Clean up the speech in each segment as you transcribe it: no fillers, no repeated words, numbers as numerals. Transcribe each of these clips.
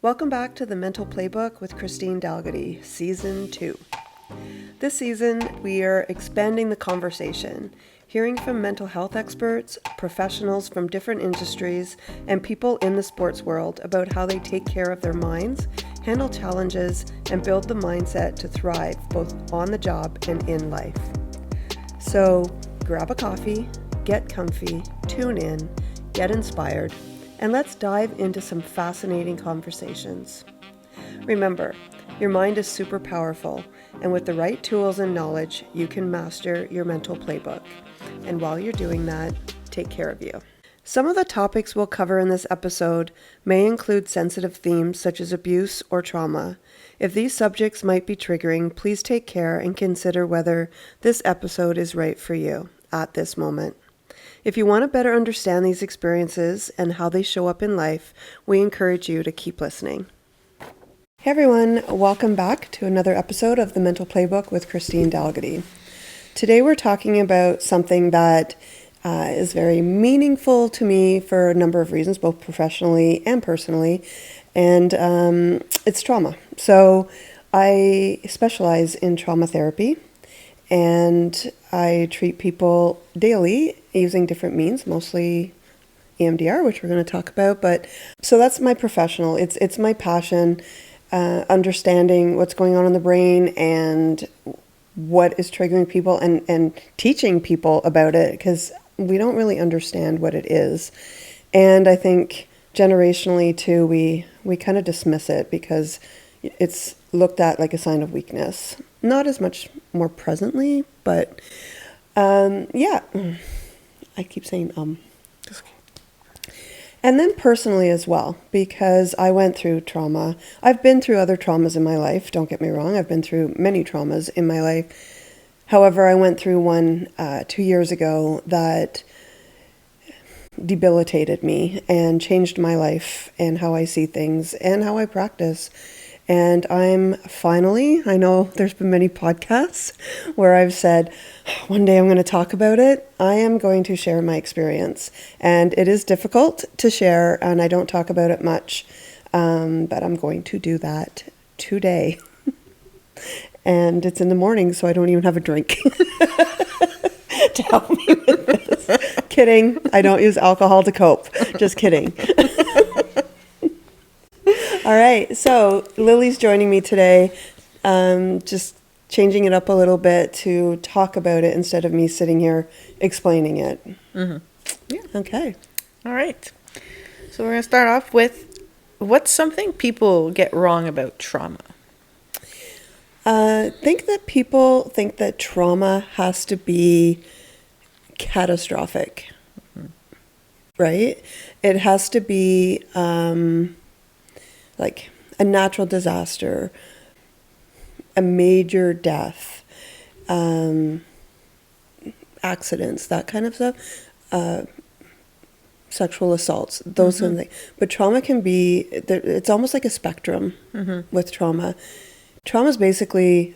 Welcome back to the Mental Playbook with Dalgity, Season 2. This season, we are expanding the conversation, hearing from mental health experts, professionals from different industries, and people in the sports world about how they take care of their minds, handle challenges, and build the mindset to thrive both on the job and in life. So, grab a coffee, get comfy, tune in, get inspired, and let's dive into some fascinating conversations. Remember, your mind is super powerful, and with the right tools and knowledge, you can master your mental playbook. And while you're doing that, take care of you. Some of the topics we'll cover in this episode may include sensitive themes such as abuse or trauma. If these subjects might be triggering, please take care and consider whether this episode is right for you at this moment. If you want to better understand these experiences and how they show up in life, we encourage you to keep listening. Hey everyone, welcome back to another episode of the Mental Playbook with Dalgity. Today we're talking about something that is very meaningful to me for a number of reasons, both professionally and personally, and it's trauma. So I specialize in trauma therapy, and I treat people daily using different means, mostly EMDR, which we're going to talk about. But so that's my professional. It's my passion, understanding what's going on in the brain and what is triggering people and teaching people about it, because we don't really understand what it is. And I think generationally too, we kind of dismiss it because it's looked at like a sign of weakness. Not as much more presently, but yeah, I keep saying And then personally as well, because I went through trauma. I've been through other traumas in my life, don't get me wrong. I've been through many traumas in my life. However, I went through one 2 years ago that debilitated me and changed my life and how I see things and how I practice. And I'm finally, I know there's been many podcasts where I've said, one day I'm going to talk about it. I am going to share my experience. And it is difficult to share, and I don't talk about it much, but I'm going to do that today. And it's in the morning, so I don't even have a drink to help me with this. Kidding. I don't use alcohol to cope. Just kidding. All right, so Lily's joining me today, just changing it up a little bit to talk about it instead of me sitting here explaining it. Mm-hmm. Yeah. Okay. All right. So we're going to start off with, what's something people get wrong about trauma? I think that people think that trauma has to be catastrophic, right? It has to be like a natural disaster, a major death, accidents, that kind of stuff, sexual assaults, those kind of things. But trauma can be, it's almost like a spectrum with trauma. Trauma is basically,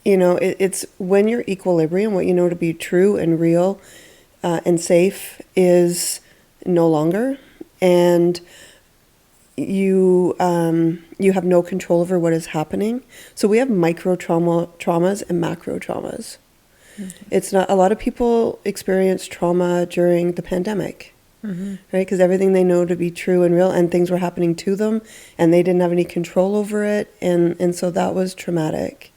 it's when your equilibrium, what you know to be true and real and safe, is no longer, and you have no control over what is happening. So we have micro traumas and macro traumas. It's not, a lot of people experience trauma during the pandemic, right? Because everything they know to be true and real, and things were happening to them, and they didn't have any control over it, and so that was traumatic.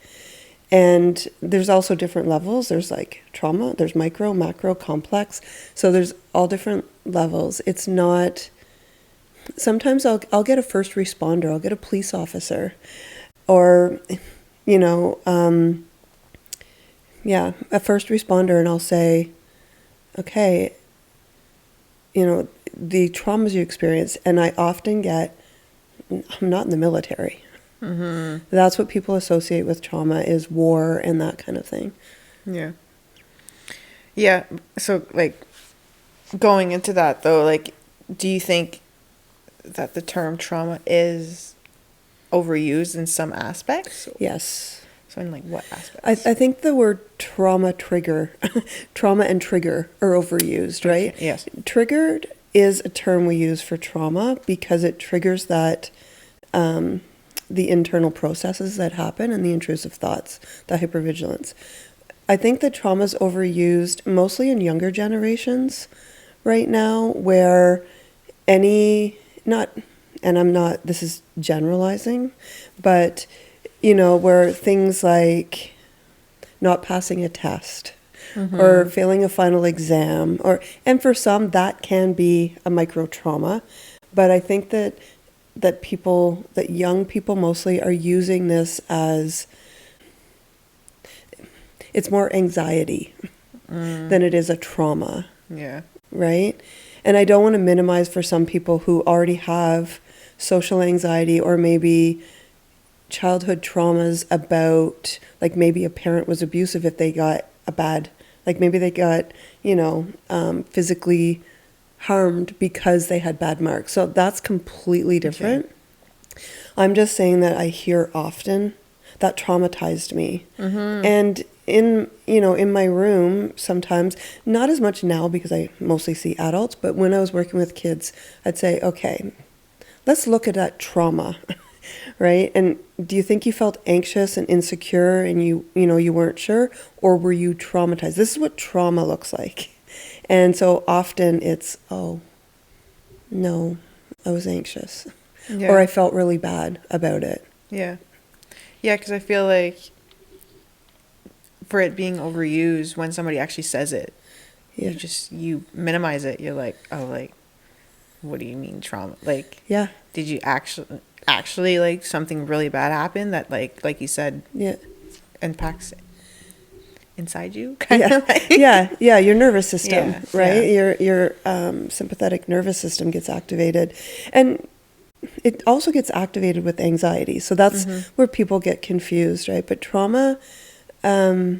And there's also different levels. There's like trauma, there's micro, macro, complex. So there's all different levels. It's not. Sometimes I'll get a first responder, I'll get a police officer, or, a first responder, and I'll say, okay, the traumas you experience, and I often get, I'm not in the military. That's what people associate with trauma, is war and that kind of thing. Yeah. Yeah, so, like, going into that, though, like, do you think that the term trauma is overused in some aspects? Yes. So in like what aspects? I think the word trauma and trigger are overused, right? Okay, yes. Triggered is a term we use for trauma because it triggers that the internal processes that happen and the intrusive thoughts, the hypervigilance. I think that trauma is overused mostly in younger generations right now, where this is generalizing, but, where things like not passing a test or failing a final exam, and for some that can be a micro trauma, but I think that young people mostly are using this as, it's more anxiety than it is a trauma. Yeah. Right? And I don't want to minimize for some people who already have social anxiety or maybe childhood traumas about, like, maybe a parent was abusive if they got maybe they got, physically harmed because they had bad marks. So that's completely different. Okay. I'm just saying that I hear often that traumatized me. And in my room sometimes, not as much now because I mostly see adults, but when I was working with kids, I'd say, okay, let's look at that trauma, right? And do you think you felt anxious and insecure and you weren't sure, or were you traumatized? This is what trauma looks like. And so often it's, oh, no, I was anxious. Yeah. Or I felt really bad about it. Yeah. Yeah, because I feel like for it being overused, when somebody actually says it, you minimize it. You're like, oh, like, what do you mean trauma? Like, yeah, did you actually like something really bad happen that like you said, impacts inside you? Yeah, your nervous system, right? Yeah. Your sympathetic nervous system gets activated, and it also gets activated with anxiety. So that's where people get confused, right? But trauma, I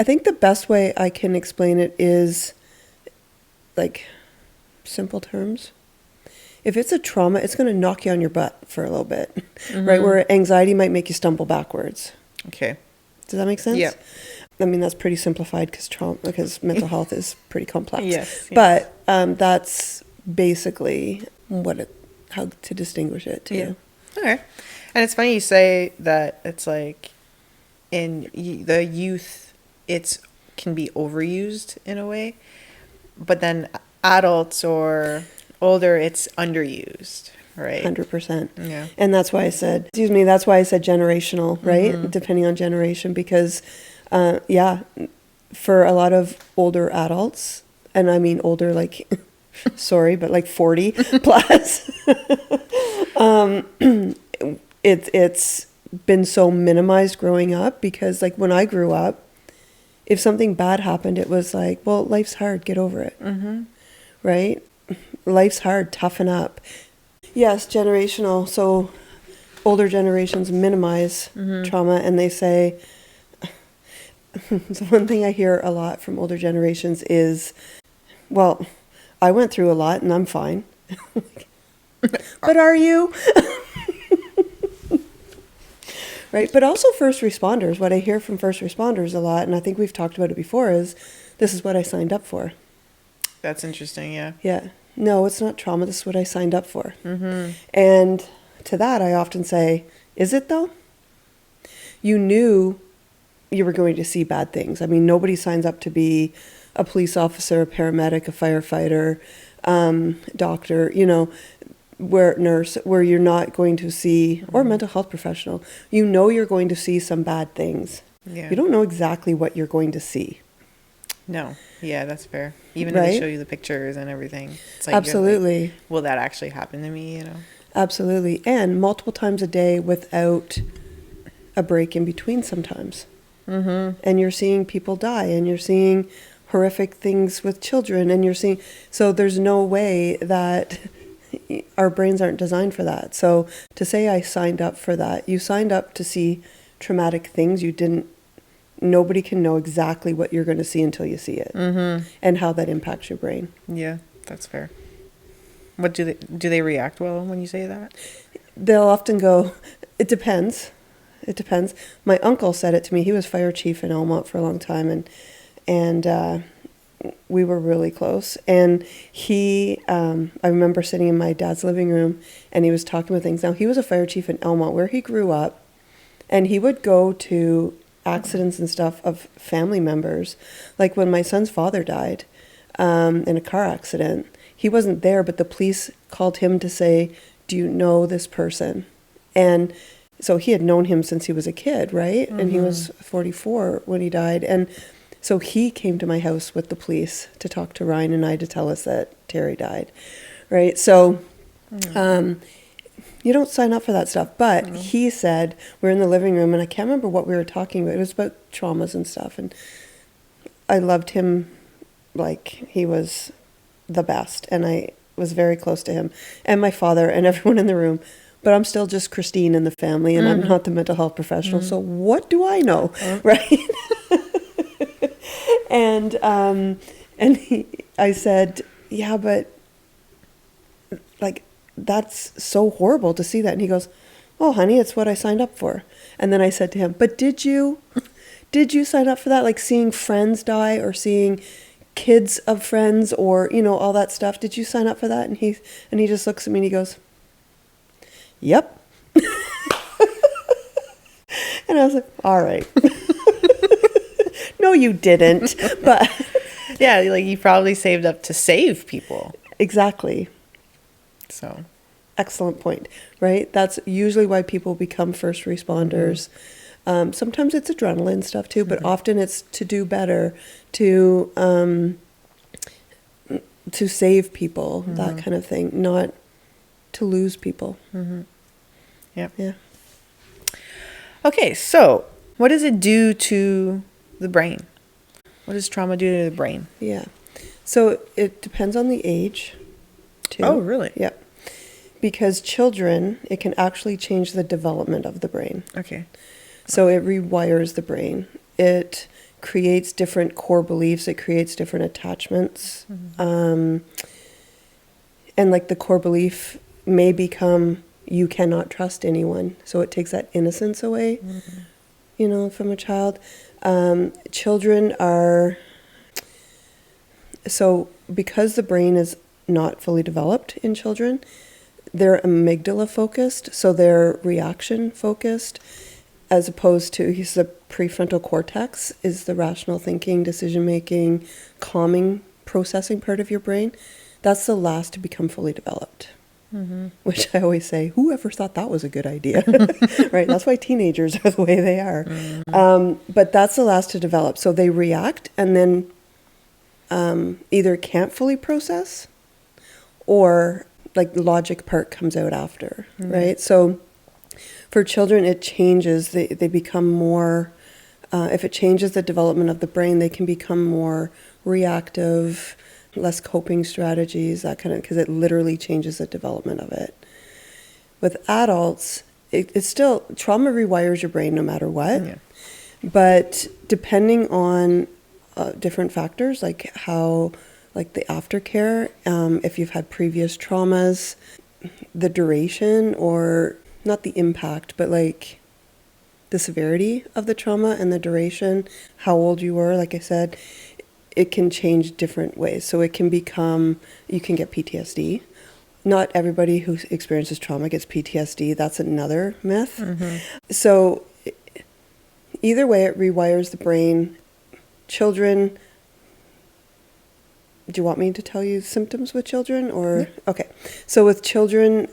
think the best way I can explain it is like simple terms. If it's a trauma, it's going to knock you on your butt for a little bit, right? Where anxiety might make you stumble backwards. Okay. Does that make sense? Yeah. I mean, that's pretty simplified because mental health is pretty complex. Yes. But that's basically how to distinguish it too. Yeah. Okay. And it's funny you say that it's like in the youth, can be overused in a way, but then adults or older, it's underused, right? 100%. Yeah. And that's why I said generational, right? Depending on generation, because for a lot of older adults, and I mean older like sorry, but like 40 plus, it's been so minimized growing up, because like when I grew up, if something bad happened, it was like, well, life's hard, get over it. Right? Life's hard, toughen up. Yes, generational. So older generations minimize trauma, and they say, so one thing I hear a lot from older generations is, well, I went through a lot and I'm fine. But are you? Right? But also first responders. What I hear from first responders a lot, and I think we've talked about it before, is this is what I signed up for. That's interesting, yeah. Yeah. No, it's not trauma. This is what I signed up for. And to that, I often say, is it though? You knew you were going to see bad things. I mean, nobody signs up to be a police officer, a paramedic, a firefighter, doctor, nurse, where you're not going to see, or mental health professional. You know you're going to see some bad things. Yeah. You don't know exactly what you're going to see. No. Yeah, that's fair. Even if they show you the pictures and everything. It's like, absolutely. Like, will that actually happen to me, Absolutely. And multiple times a day without a break in between sometimes. And you're seeing people die, and you're seeing horrific things with children, and you're seeing, so there's no way that our brains aren't designed for that. So to say I signed up for that, you signed up to see traumatic things. Nobody can know exactly what you're going to see until you see it, and how that impacts your brain. Yeah, that's fair. What do they react well when you say that? They'll often go, it depends. It depends. My uncle said it to me. He was fire chief in Elmont for a long time, and we were really close. And I remember sitting in my dad's living room and he was talking about things. Now, he was a fire chief in Elmont where he grew up, and he would go to accidents and stuff of family members. Like when my son's father died in a car accident, he wasn't there, but the police called him to say, do you know this person? And so he had known him since he was a kid, right? Mm-hmm. And he was 44 when he died. And so he came to my house with the police to talk to Ryan and I to tell us that Terry died, right? So you don't sign up for that stuff. But he said, we're in the living room, and I can't remember what we were talking about. It was about traumas and stuff. And I loved him like he was the best. And I was very close to him and my father and everyone in the room. But I'm still just Christine in the family, and I'm not the mental health professional. So what do I know, right? And I said, yeah, but like, that's so horrible to see that. And he goes, oh, honey, it's what I signed up for. And then I said to him, but did you sign up for that? Like seeing friends die or seeing kids of friends or, you know, all that stuff. Did you sign up for that? And he just looks at me and he goes, yep. And I was like, all right. No, you didn't. But yeah, like you probably saved up to save people. Exactly. So excellent point, right? That's usually why people become first responders. Sometimes it's adrenaline stuff too, but often it's to do better, to save people, that kind of thing, not to lose people. Yep. Yeah. Okay, so what does it do to the brain? What does trauma do to the brain? Yeah. So it depends on the age, too. Oh, really? Yeah. Because children, it can actually change the development of the brain. Okay. So it rewires the brain. It creates different core beliefs. It creates different attachments. And like the core belief may become, you cannot trust anyone. So it takes that innocence away, you know, from a child. Children are, so because the brain is not fully developed in children, they're amygdala focused, so they're reaction focused, as opposed to the prefrontal cortex is the rational thinking, decision making, calming, processing part of your brain. That's the last to become fully developed. Which I always say, whoever thought that was a good idea, right? That's why teenagers are the way they are. But that's the last to develop. So they react and then either can't fully process or like the logic part comes out after, right? So for children, it changes. They become more, if it changes the development of the brain, they can become more reactive, less coping strategies, that kind of, because it literally changes the development of it. With adults, it's still, trauma rewires your brain no matter what. Yeah. But depending on different factors, like how, like the aftercare, if you've had previous traumas, the duration, or not the impact, but like the severity of the trauma and the duration, how old you were, like I said, it can change different ways. So it can become, you can get PTSD. Not everybody who experiences trauma gets PTSD. That's another myth. So either way, it rewires the brain. Children, do you want me to tell you symptoms with children or? Okay. So with children,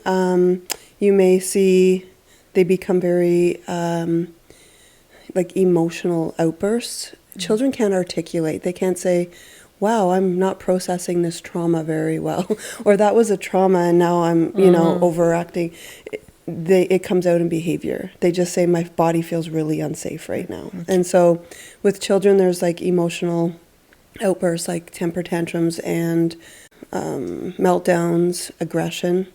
you may see they become very like emotional outbursts. Children can't articulate. They can't say, wow, I'm not processing this trauma very well. Or that was a trauma and now I'm, you know, overacting. It comes out in behavior. They just say, my body feels really unsafe right now. And so with children, there's like emotional outbursts like temper tantrums and meltdowns, aggression.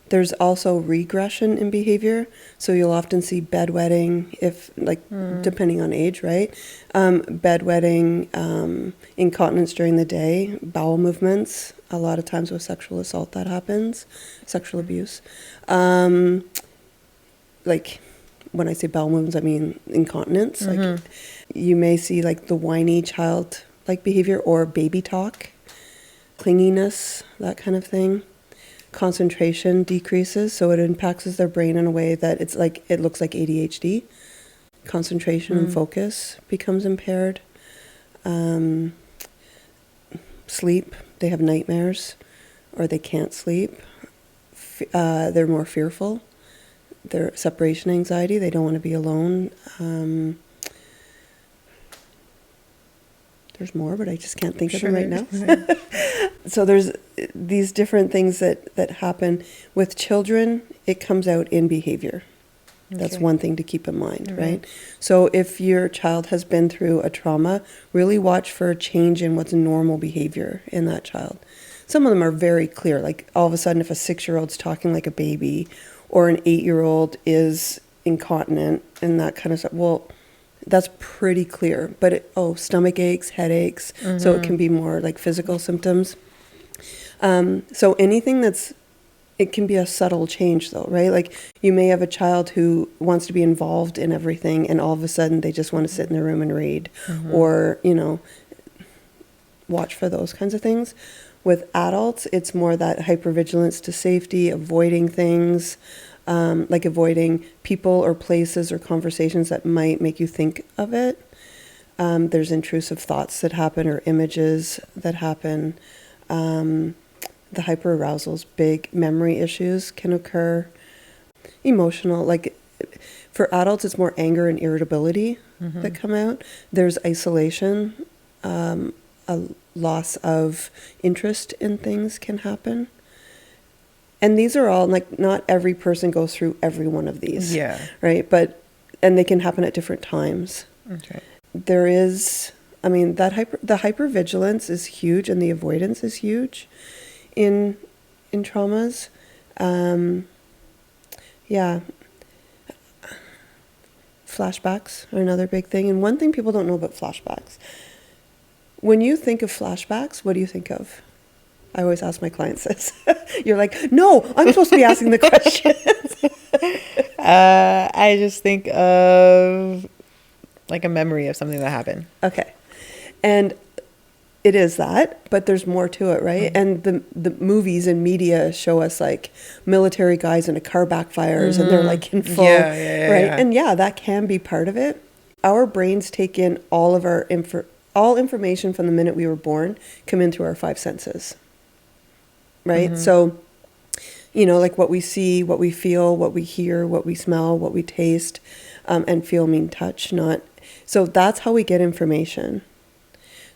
There's also regression in behavior. So you'll often see bedwetting, if like depending on age, right? Bedwetting, incontinence during the day, bowel movements. A lot of times with sexual assault that happens, sexual abuse. Like when I say bowel movements, I mean incontinence. Like you may see like the whiny child, like behavior, or baby talk, clinginess, that kind of thing. Concentration decreases, so it impacts their brain in a way that it looks like ADHD. Concentration and focus becomes impaired. Sleep, they have nightmares, or they can't sleep. They're more fearful. Their separation anxiety, they don't want to be alone. There's more, but I just can't think of them right now. So there's these different things that happen. With children, it comes out in behavior. That's one thing to keep in mind, right? So if your child has been through a trauma, really watch for a change in what's normal behavior in that child. Some of them are very clear, like all of a sudden if a 6-year-old's talking like a baby, or an 8-year-old is incontinent and that kind of stuff, well, that's pretty clear. But stomach aches, headaches, so it can be more like physical symptoms. So anything it can be a subtle change though, right? Like you may have a child who wants to be involved in everything and all of a sudden they just want to sit in their room and read, or, watch for those kinds of things. With adults, it's more that hypervigilance to safety, avoiding things, like avoiding people or places or conversations that might make you think of it. There's intrusive thoughts that happen, or images that happen. The hyperarousals, big memory issues can occur. Emotional, like for adults, it's more anger and irritability that come out. There's isolation, a loss of interest in things can happen. And these are all, like, not every person goes through every one of these. Yeah. Right? And they can happen at different times. Okay. There is, the hypervigilance is huge, and the avoidance is huge in traumas. Flashbacks are another big thing. And one thing people don't know about flashbacks, when you think of flashbacks, what do you think of? I always ask my clients this. You're like, no, I'm supposed to be asking the questions. I just think of like a memory of something that happened. Okay. And it is that, but there's more to it, right? And the movies and media show us like military guys and a car backfires and they're like in full, right? Yeah. And that can be part of it. Our brains take in all of our all information from the minute we were born, come in through our 5 senses, right? So, like what we see, what we feel, what we hear, what we smell, what we taste, and feel, touch, not. So that's how we get information.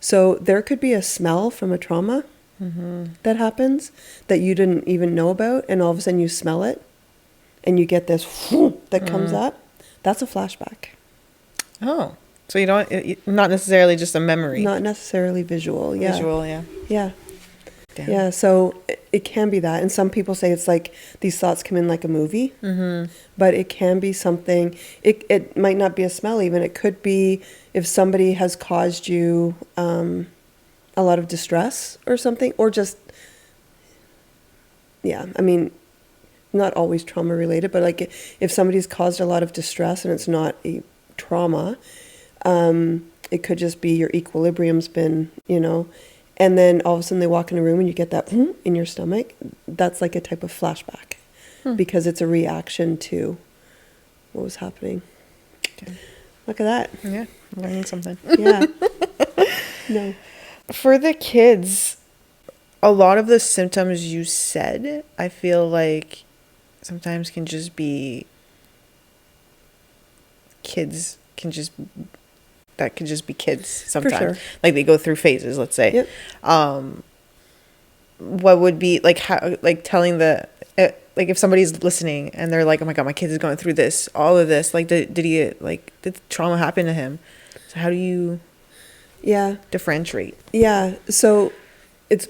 So there could be a smell from a trauma that happens that you didn't even know about, and all of a sudden you smell it and you get this that comes up. That's a flashback. Oh, so you don't, not necessarily just a memory. Not necessarily visual. Yeah. Visual, yeah. Yeah. Damn. Yeah, so it can be that. And some people say it's like these thoughts come in like a movie, but it can be something. It might not be a smell even. It could be if somebody has caused you a lot of distress or something, or just, not always trauma related, but like if somebody's caused a lot of distress and it's not a trauma, it could just be your equilibrium's been, and then all of a sudden they walk in a room and you get that in your stomach. That's like a type of flashback because it's a reaction to what was happening. Okay. Look at that. Yeah, learning something. Yeah. No. For the kids, a lot of the symptoms you said, I feel like sometimes can just be kids that could just be kids sometimes. For sure. Like they go through phases, let's say. Yep. What would be like how, like telling like if somebody's listening and they're like, oh my God, my kid is going through this, all of this, like did trauma happen to him? So how do you differentiate? Yeah. So it's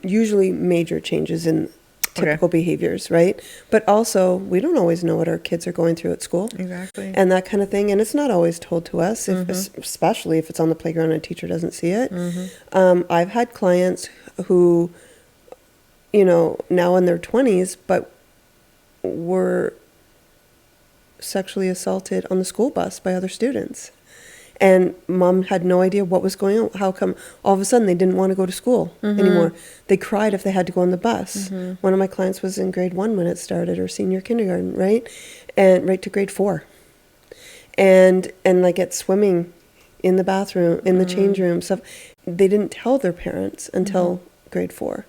usually major changes in typical behaviors, right? But also, we don't always know what our kids are going through at school. Exactly. And that kind of thing. And it's not always told to us, especially if it's on the playground and a teacher doesn't see it. I've had clients who, now in their 20s, but were sexually assaulted on the school bus by other students. And mom had no idea what was going on. How come all of a sudden they didn't want to go to school anymore? They cried if they had to go on the bus. One of my clients was in grade 1 when it started, or senior kindergarten, right? And right to grade 4. And like at swimming in the bathroom, in the change room, stuff. They didn't tell their parents until grade 4.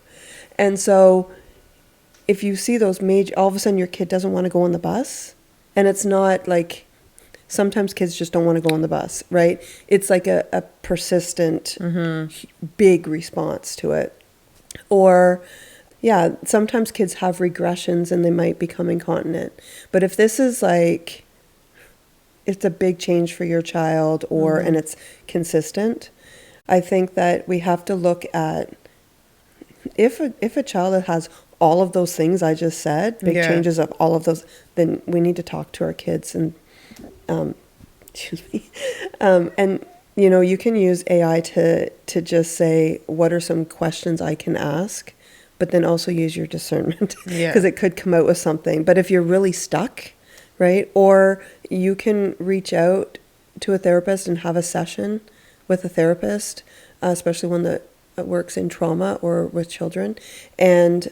And so if you see those major, all of a sudden your kid doesn't want to go on the bus, and it's not like, sometimes kids just don't want to go on the bus, right? It's like a persistent, big response to it. Or, yeah, sometimes kids have regressions and they might become incontinent. But if this is like, it's a big change for your child, or and it's consistent, I think that we have to look at, if a child that has all of those things I just said, big changes of all of those, then we need to talk to our kids and, excuse me, and you can use AI to just say, what are some questions I can ask, but then also use your discernment, because it could come out with something. But if you're really stuck, right, or you can reach out to a therapist and have a session with a therapist, especially one that works in trauma or with children, and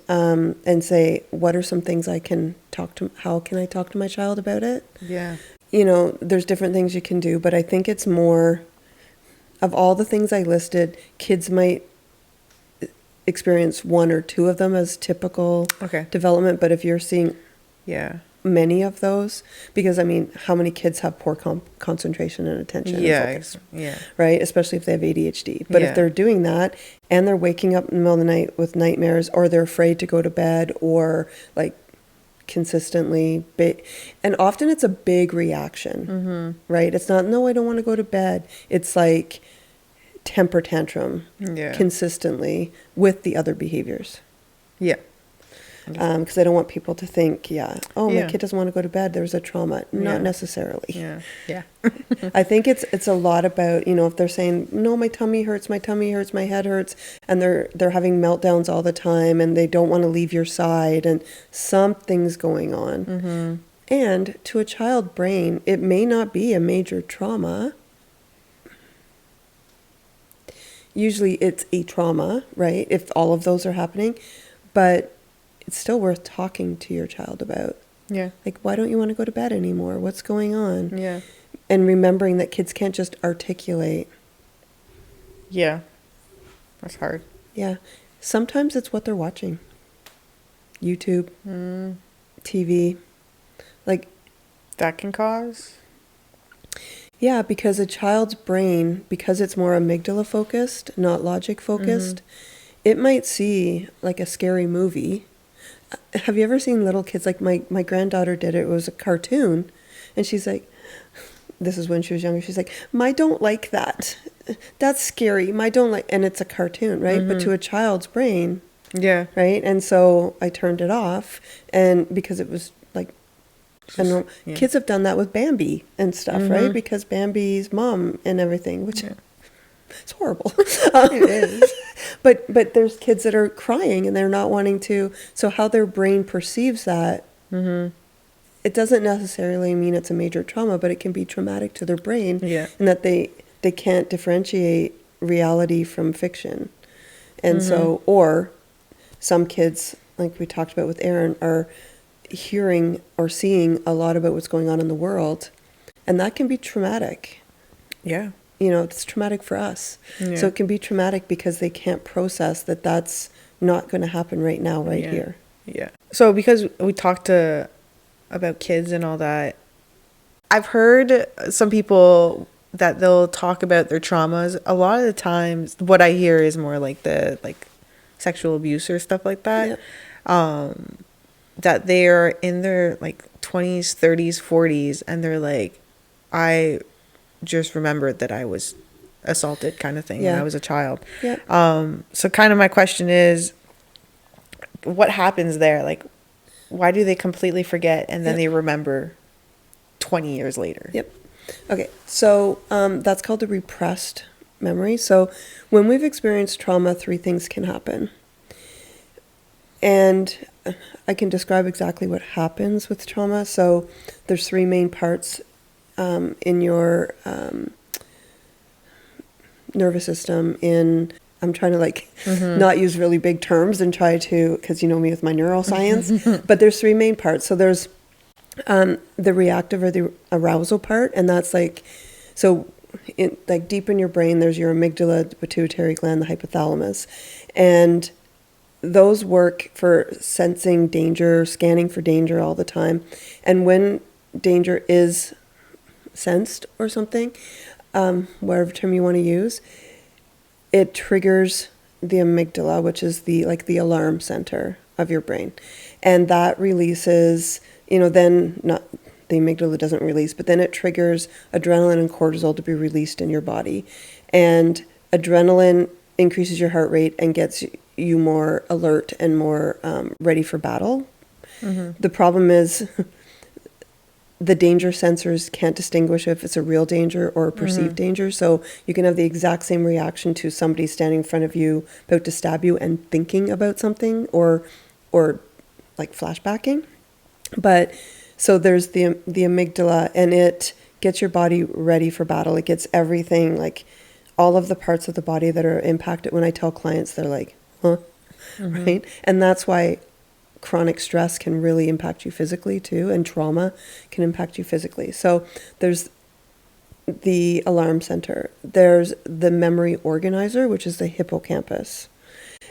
say, what are some things I can talk to, how can I talk to my child about it? There's different things you can do, but I think it's more of all the things I listed, kids might experience 1 or 2 of them as typical development, but if you're seeing many of those, because I mean, how many kids have poor concentration and attention and focus, right? Especially if they have ADHD. But if they're doing that and they're waking up in the middle of the night with nightmares, or they're afraid to go to bed, or like consistently and often it's a big reaction, right? It's not, no, I don't want to go to bed. It's like temper tantrum consistently with the other behaviors. Because I don't want people to think, my kid doesn't want to go to bed, there's a trauma. Not necessarily. I think it's a lot about, if they're saying, no, my tummy hurts, my head hurts, and they're having meltdowns all the time, and they don't want to leave your side, and something's going on. And to a child brain, it may not be a major trauma. Usually it's a trauma, right? If all of those are happening, but it's still worth talking to your child about. Like, why don't you want to go to bed anymore? What's going on? And remembering that kids can't just articulate. That's hard. Sometimes it's what they're watching. YouTube, TV. Like, that can cause? Because a child's brain, because it's more amygdala focused, not logic focused, it might see like a scary movie. Have you ever seen little kids? Like my granddaughter did it. It was a cartoon. And she's like, this is when she was younger. She's like, "My don't like that. That's scary. My don't like," and it's a cartoon, right? But to a child's brain. Right. And so I turned it off, and because it was like, and kids have done that with Bambi and stuff, right? Because Bambi's mom and everything, which it's horrible. It is. But there's kids that are crying and they're not wanting to. So how their brain perceives that, it doesn't necessarily mean it's a major trauma, but it can be traumatic to their brain, and that they can't differentiate reality from fiction. And so, or some kids, like we talked about with Aaron, are hearing or seeing a lot about what's going on in the world, and that can be traumatic. It's traumatic for us. So it can be traumatic because they can't process that that's not going to happen right now, here. So because we talked about kids and all that, I've heard some people that they'll talk about their traumas. A lot of the times what I hear is more like the sexual abuse or stuff like that. That they're in their 20s, 30s, 40s, and they're like, I just remembered that I was assaulted, kind of thing, when I was a child. So kind of my question is, what happens there? Like, why do they completely forget and then they remember 20 years later? Okay, so that's called a repressed memory. So when we've experienced trauma, 3 things can happen. And I can describe exactly what happens with trauma. So there's 3 main parts in your nervous system in, I'm trying to like not use really big terms and try to, because you know me with my neuroscience, but there's three main parts. So there's the reactive or the arousal part, and that's like, so like deep in your brain, there's your amygdala, the pituitary gland, the hypothalamus, and those work for sensing danger, scanning for danger all the time. And when danger is sensed or something, whatever term you want to use, it triggers the amygdala, which is the like the alarm center of your brain, and that releases, then not the amygdala doesn't release, but then it triggers adrenaline and cortisol to be released in your body, and adrenaline increases your heart rate and gets you more alert and more ready for battle. The problem is the danger sensors can't distinguish if it's a real danger or a perceived danger. So you can have the exact same reaction to somebody standing in front of you about to stab you and thinking about something or like flashbacking. But so there's the amygdala, and it gets your body ready for battle. It gets everything, like all of the parts of the body that are impacted. When I tell clients, they're like, huh? Right? And that's why chronic stress can really impact you physically too, and trauma can impact you physically. So there's the alarm center. There's the memory organizer, which is the hippocampus.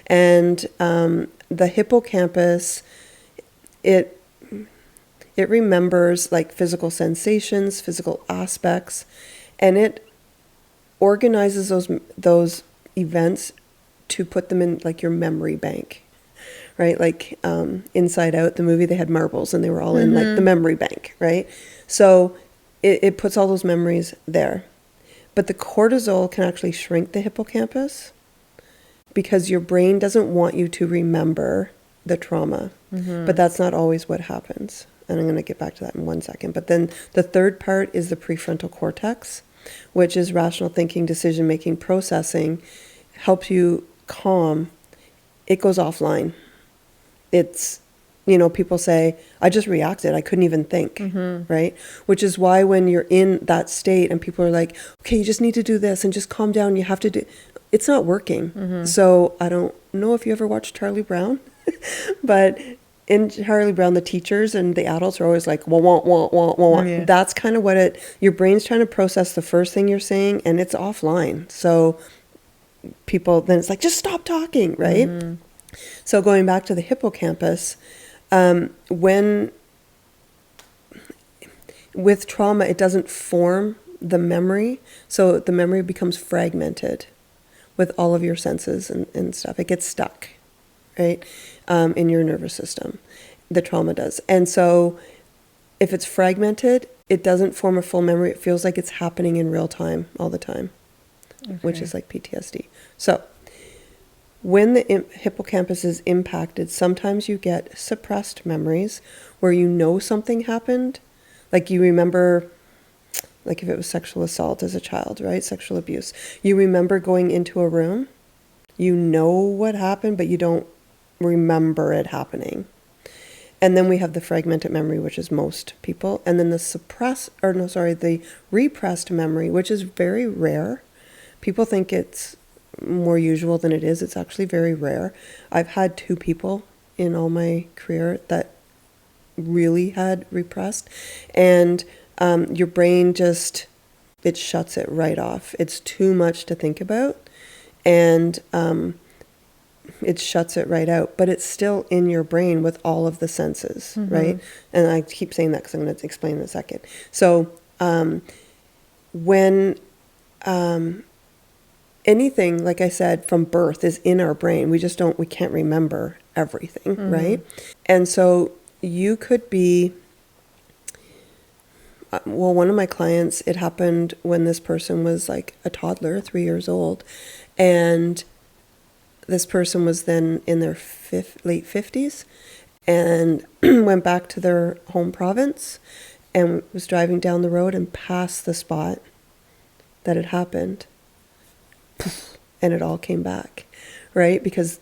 And the hippocampus, it remembers like physical sensations, physical aspects, and it organizes those events to put them in like your memory bank. Right? Like Inside Out, the movie, they had marbles and they were all in like the memory bank, right? So it puts all those memories there. But the cortisol can actually shrink the hippocampus because your brain doesn't want you to remember the trauma. But that's not always what happens. And I'm going to get back to that in 1 second. But then the third part is the prefrontal cortex, which is rational thinking, decision-making, processing, helps you calm. It goes offline. It's, people say, I just reacted. I couldn't even think, right? Which is why when you're in that state and people are like, okay, you just need to do this and just calm down. You have to do, it's not working. So I don't know if you ever watched Charlie Brown, but in Charlie Brown, the teachers and the adults are always like, wah. Yeah. That's kind of what your brain's trying to process the first thing you're saying, and it's offline. So people, then it's like, just stop talking, right? So going back to the hippocampus, when with trauma, it doesn't form the memory. So the memory becomes fragmented with all of your senses and stuff. It gets stuck, right, in your nervous system. The trauma does. And so if it's fragmented, it doesn't form a full memory. It feels like it's happening in real time all the time, which is like PTSD. So when the hippocampus is impacted, sometimes you get suppressed memories where you know something happened. Like you remember, like if it was sexual assault as a child, right? Sexual abuse. You remember going into a room. You know what happened, but you don't remember it happening. And then we have the fragmented memory, which is most people. And then the repressed memory, which is very rare. People think it's more usual than it is. It's actually very rare. I've had 2 people in all my career that really had repressed, and your brain it shuts it right off. It's too much to think about, and it shuts it right out, but it's still in your brain with all of the senses, right? And I keep saying that because I'm going to explain in a second. So when anything, like I said, from birth is in our brain. We can't remember everything, right? And so you could be, one of my clients, it happened when this person was like a toddler, 3 years old. And this person was then in their late 50s and went back to their home province and was driving down the road and passed the spot that had happened. And it all came back, right? Because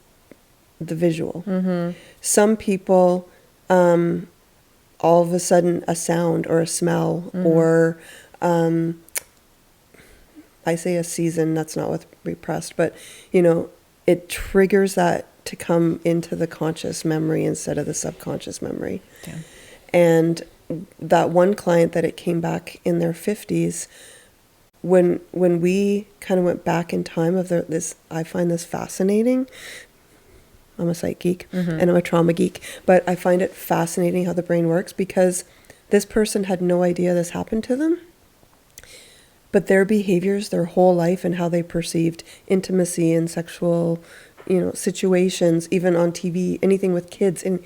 the visual. Some people, all of a sudden, a sound or a smell or I say a season, that's not with repressed, but, you know, it triggers that to come into the conscious memory instead of the subconscious memory. Damn. And that one client that it came back in their 50s, when we kind of went back in time of this, I find this fascinating. I'm a psych geek and I'm a trauma geek, but I find it fascinating how the brain works, because this person had no idea this happened to them, but their behaviors, their whole life, and how they perceived intimacy and sexual, you know, situations, even on TV, anything with kids, and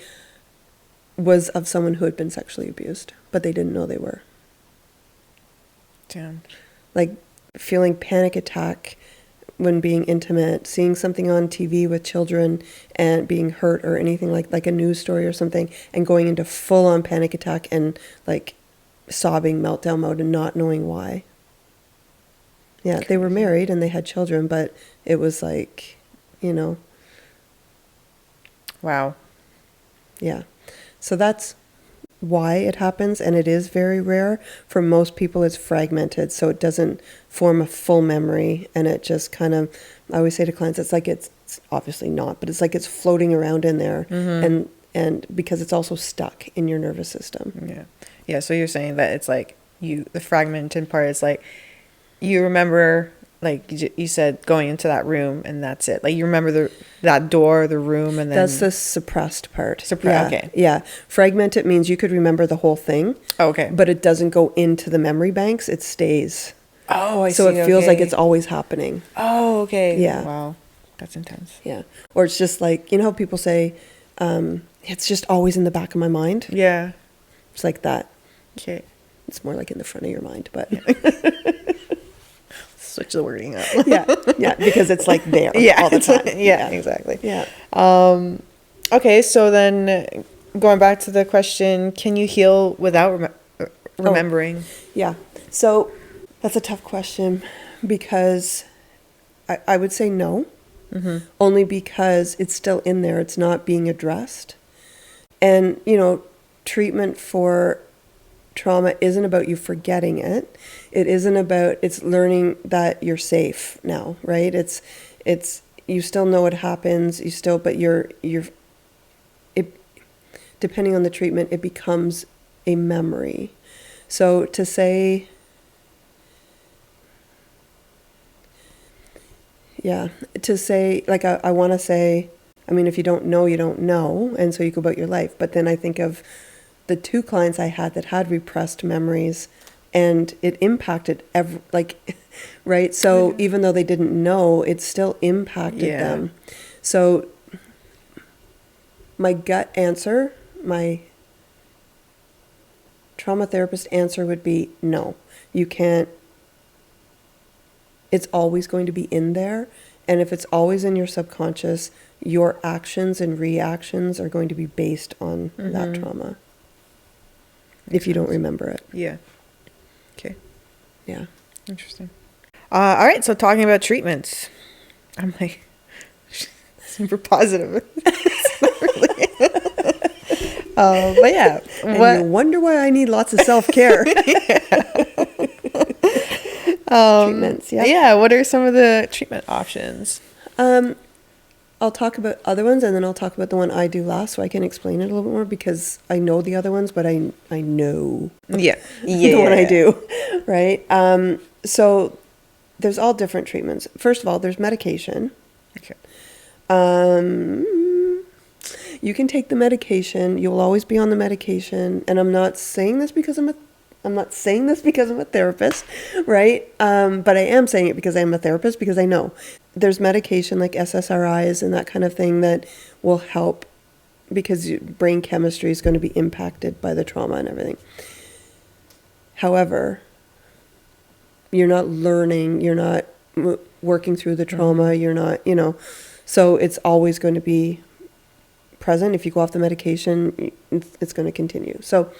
was of someone who had been sexually abused, but they didn't know they were. Damn. Like feeling panic attack when being intimate, seeing something on TV with children and being hurt, or anything like a news story or something, and going into full on panic attack and like sobbing meltdown mode and not knowing why. Yeah, they were married and they had children, but it was like, you know. Wow. Yeah. So that's why it happens, and it is very rare. For most people, it's fragmented, so it doesn't form a full memory, and it just kind of, I always say to clients, it's like it's obviously not, but it's like it's floating around in there, and because it's also stuck in your nervous system. Yeah. Yeah, so you're saying that it's like the fragmented part is like you remember, like you said, going into that room and that's it. Like you remember that door, the room, and then... That's the suppressed part. Yeah, okay. Yeah. Fragmented means you could remember the whole thing. Oh, okay. But it doesn't go into the memory banks. It stays. Oh, I see. So it feels like it's always happening. Oh, okay. Yeah. Wow. That's intense. Yeah. Or it's just like, you know how people say, it's just always in the back of my mind? Yeah. It's like that. Okay. It's more like in the front of your mind, but... Switch the wording up. yeah, because it's like there all the time. Yeah, exactly. Yeah. Okay, so then going back to the question, can you heal without remembering? Yeah. So that's a tough question, because I would say no, only because it's still in there. It's not being addressed. And, you know, treatment for trauma isn't about you forgetting it. It isn't about, it's learning that you're safe now, right? It's you still know what happens, but depending on the treatment, it becomes a memory. So to say, like I want to say, I mean, if you don't know, you don't know, and so you go about your life. But then I think of the two clients I had that had repressed memories, and it impacted right? So even though they didn't know, it still impacted them. So my gut answer, my trauma therapist answer would be no. You can't. It's always going to be in there. And if it's always in your subconscious, your actions and reactions are going to be based on that trauma. If you don't remember it. Yeah. Okay. Yeah. Interesting. All right. So talking about treatments, I'm like super positive. But yeah. And you wonder why I need lots of self-care. Treatments. Yeah. Yeah. What are some of the treatment options? I'll talk about other ones, and then I'll talk about the one I do last, so I can explain it a little bit more, because I know the other ones, but I know the one I do, right? So there's all different treatments. First of all, there's medication. Okay. You can take the medication. You'll always be on the medication, and I'm not saying this because I'm a therapist, right? But I am saying it because I'm a therapist, because I know there's medication like SSRIs and that kind of thing that will help, because brain chemistry is going to be impacted by the trauma and everything. However, you're not learning, you're not working through the trauma, you're not, so it's always going to be present. If you go off the medication, it's going to continue. So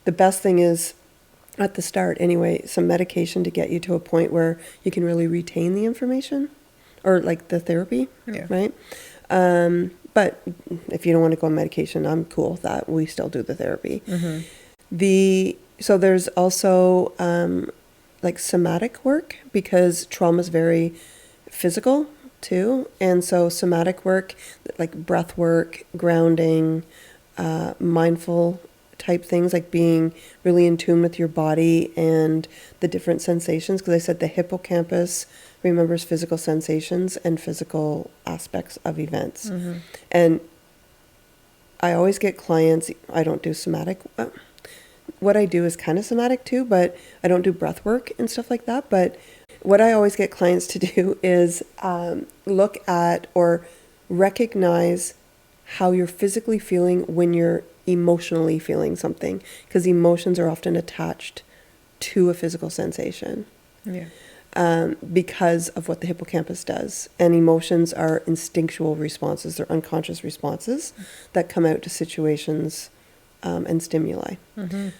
the best thing is, at the start anyway, some medication to get you to a point where you can really retain the information, or like the therapy, right? But if you don't want to go on medication, I'm cool with that. We still do the therapy. So there's also like somatic work, because trauma is very physical too. And so somatic work, like breath work, grounding, mindful type things, like being really in tune with your body and the different sensations. Because I said the hippocampus remembers physical sensations and physical aspects of events. And I always get clients, I don't do somatic. What I do is kind of somatic too, but I don't do breath work and stuff like that. But what I always get clients to do is look at or recognize how you're physically feeling when you're emotionally feeling something, because emotions are often attached to a physical sensation. Because of what the hippocampus does. And emotions are instinctual responses, they're unconscious responses that come out to situations and stimuli.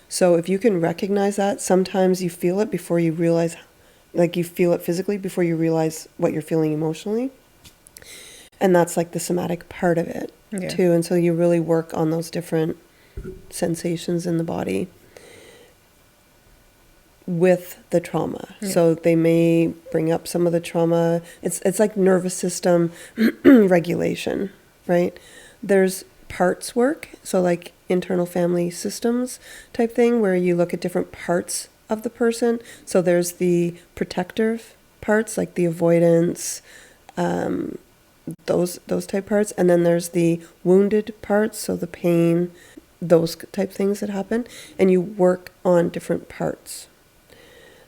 So if you can recognize that, sometimes you feel it before you realize, like you feel it physically before you realize what you're feeling emotionally. And that's like the somatic part of it too. And so you really work on those different sensations in the body with the trauma. So they may bring up some of the trauma. It's like nervous system regulation, right? There's parts work, so like internal family systems type thing, where you look at different parts of the person. So there's the protective parts, like the avoidance, those type parts, and then there's the wounded parts, so the pain, those type things that happen, and you work on different parts.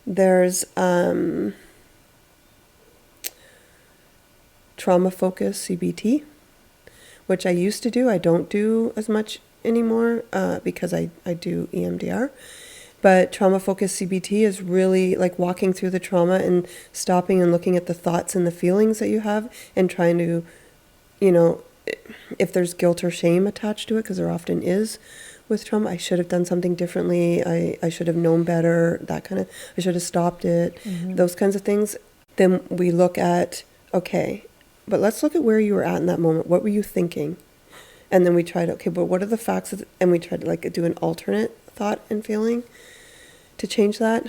There's trauma focus CBT, which I used to do. I don't do as much anymore because I do EMDR. But trauma focused CBT is really like walking through the trauma and stopping and looking at the thoughts and the feelings that you have, and trying to, you know, if there's guilt or shame attached to it, because there often is with trauma. I should have done something differently. I should have known better, that kind of, I should have stopped it, those kinds of things. Then we look at, okay, but let's look at where you were at in that moment. What were you thinking? And then we tried, okay, but what are the facts? And we tried to like do an alternate thought and feeling to change that.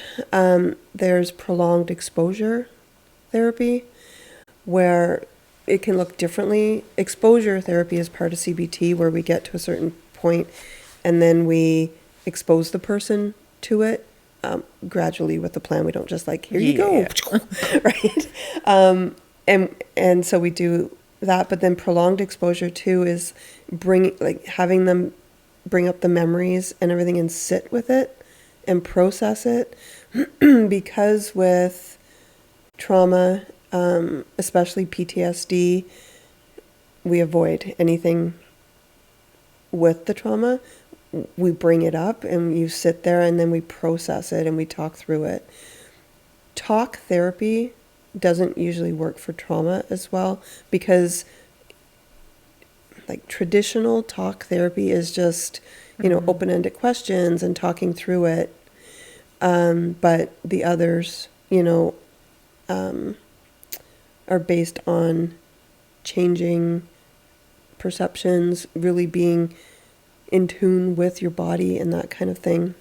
There's prolonged exposure therapy, where it can look differently. Exposure therapy is part of CBT, where we get to a certain point and then we expose the person to it gradually with the plan. We don't just like, here you go, right? And so we do that. But then prolonged exposure too is having them bring up the memories and everything and sit with it and process it. Because with trauma, especially PTSD, we avoid anything with the trauma. We bring it up and you sit there, and then we process it and we talk through it. Talk therapy doesn't usually work for trauma as well, because like traditional talk therapy is just, you know, open-ended questions and talking through it. But the others, you know, are based on changing perceptions, really being in tune with your body and that kind of thing.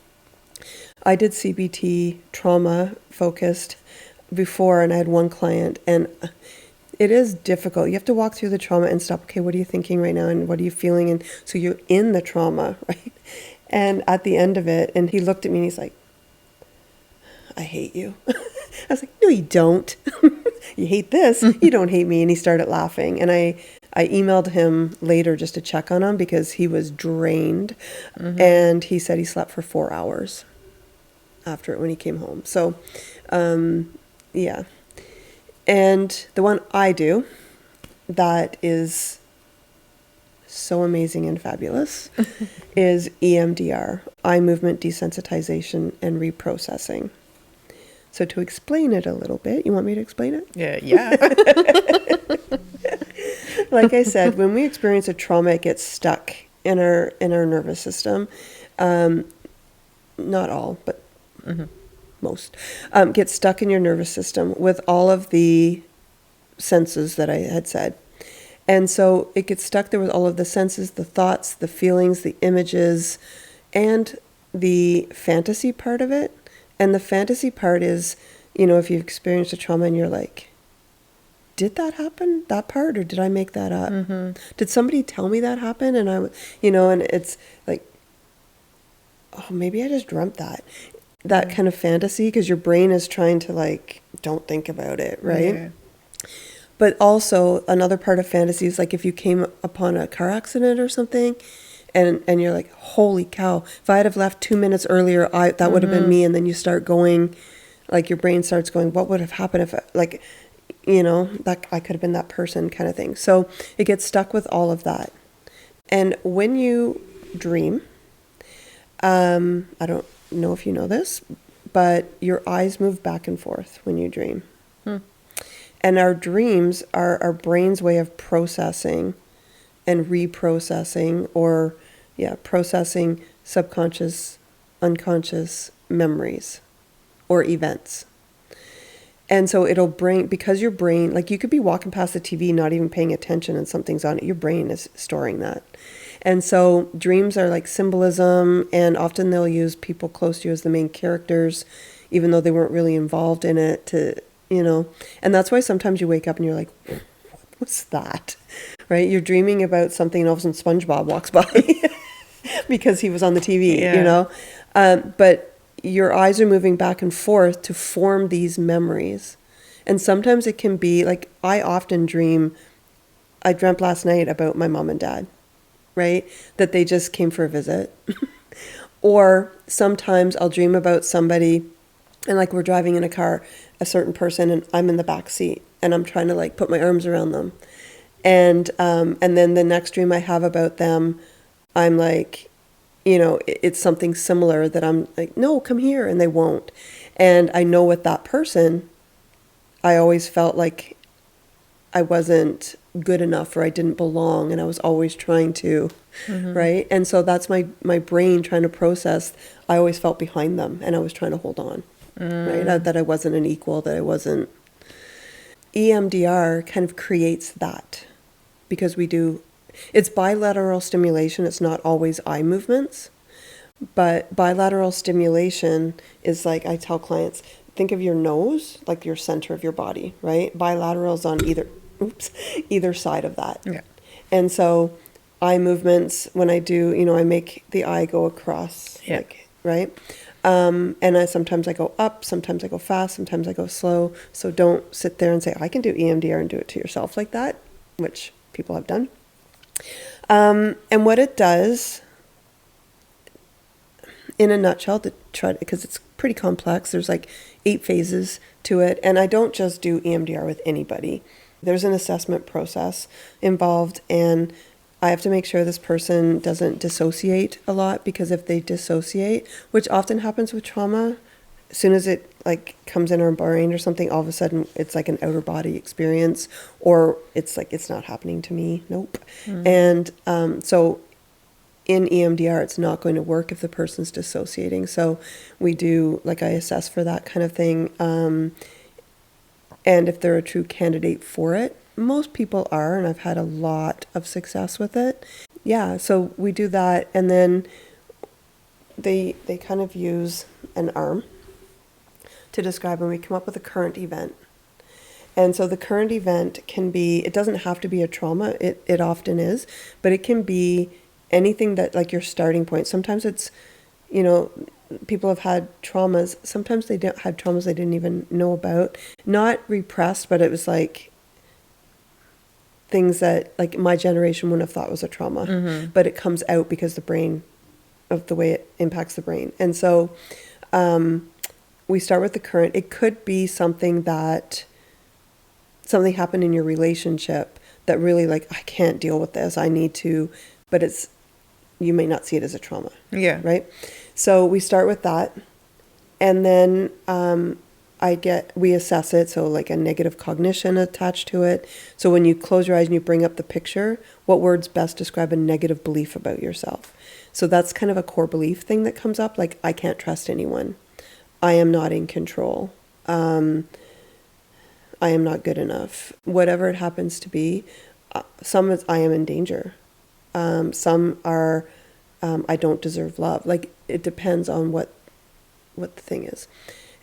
I did CBT trauma focused before, and I had one client, and it is difficult. You have to walk through the trauma and stop. Okay, what are you thinking right now? And what are you feeling? And so you're in the trauma, right? And at the end of it, and he looked at me and he's like, I hate you. I was like, no, you don't. You hate this. You don't hate me. And he started laughing. And I emailed him later just to check on him, because he was drained. And he said he slept for 4 hours after it when he came home. So, yeah. And the one I do that is so amazing and fabulous is EMDR, eye movement desensitization and reprocessing. So to explain it a little bit, you want me to explain it? Yeah. Like I said, when we experience a trauma, it gets stuck in our nervous system. Not all, but most get stuck in your nervous system with all of the senses that I had said. And so it gets stuck there with all of the senses, the thoughts, the feelings, the images, and the fantasy part of it. And the fantasy part is, you know, if you've experienced a trauma and you're like, did that happen, that part, or did I make that up? Did somebody tell me that happened? And you know, and it's like, oh, maybe I just dreamt that kind of fantasy, because your brain is trying to like, don't think about it, right? Yeah. But also another part of fantasy is like if you came upon a car accident or something, and you're like, holy cow, if I had have left 2 minutes earlier, that would have been me. And then you start going, like your brain starts going, what would have happened if, like, you know, that I could have been that person kind of thing. So it gets stuck with all of that. And when you dream, I don't know if you know this, but your eyes move back and forth when you dream. And our dreams are our brain's way of processing and reprocessing, or processing subconscious, unconscious memories or events. And so it'll bring, because your brain, like you could be walking past the TV, not even paying attention, and something's on it, your brain is storing that. And so dreams are like symbolism, and often they'll use people close to you as the main characters, even though they weren't really involved in it, to, you know. And that's why sometimes you wake up and you're like, what was that? Right? You're dreaming about something and all of a sudden SpongeBob walks by because he was on the TV, you know. But your eyes are moving back and forth to form these memories. And sometimes it can be like, I often dream, I dreamt last night about my mom and dad, right? That they just came for a visit. Or sometimes I'll dream about somebody, and like we're driving in a car, a certain person, and I'm in the back seat and I'm trying to like put my arms around them. And then the next dream I have about them, I'm like, you know, it's something similar that I'm like, no, come here. And they won't. And I know with that person, I always felt like I wasn't good enough, or I didn't belong. And I was always trying to, right? And so that's my brain trying to process. I always felt behind them and I was trying to hold on, right? That I wasn't an equal, that I wasn't. EMDR kind of creates that, because it's bilateral stimulation. It's not always eye movements, but bilateral stimulation is like, I tell clients, think of your nose like your center of your body, right? Bilateral is on either side of that. Yeah. And so eye movements, when I do, you know, I make the eye go across, like, right? And sometimes I go up, sometimes I go fast, sometimes I go slow. So don't sit there and say, I can do EMDR and do it to yourself like that, which people have done. And what it does, in a nutshell, because it's pretty complex, there's like 8 phases to it. And I don't just do EMDR with anybody. There's an assessment process involved, and I have to make sure this person doesn't dissociate a lot, because if they dissociate, which often happens with trauma, as soon as it like comes in our brain or something, all of a sudden it's like an outer body experience, or it's like, it's not happening to me. Nope. And so in EMDR, it's not going to work if the person's dissociating. So we do, like, I assess for that kind of thing. And if they're a true candidate for it, most people are, and I've had a lot of success with it. Yeah, so we do that, and then they kind of use an arm to describe, and we come up with a current event. And so the current event can be, it doesn't have to be a trauma, it often is, but it can be anything that, like, your starting point. Sometimes it's, you know, people have had traumas, sometimes they don't have traumas they didn't even know about. Not repressed, but it was like things that, like, my generation wouldn't have thought was a trauma, but it comes out because the brain, of the way it impacts the brain. And so we start with the current. It could be something happened in your relationship that really, like, I can't deal with this, I need to, but you may not see it as a trauma. Yeah. Right? So we start with that, and then we assess it, so like a negative cognition attached to it. So when you close your eyes and you bring up the picture, what words best describe a negative belief about yourself? So that's kind of a core belief thing that comes up, like, I can't trust anyone, I am not in control, I am not good enough, whatever it happens to be. Some is I am in danger. Some are I don't deserve love. Like, it depends on what what the thing is.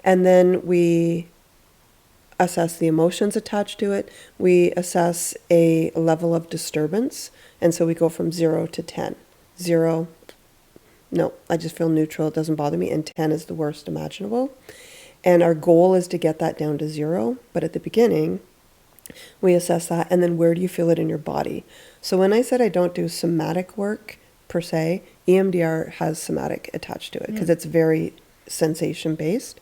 And then we assess the emotions attached to it. We assess a level of disturbance. And so we go from 0 to 10. 0, no, I just feel neutral. It doesn't bother me. And 10 is the worst imaginable. And our goal is to get that down to 0. But at the beginning, we assess that. And then where do you feel it in your body? So when I said I don't do somatic work per se, EMDR has somatic attached to it because it's very sensation based.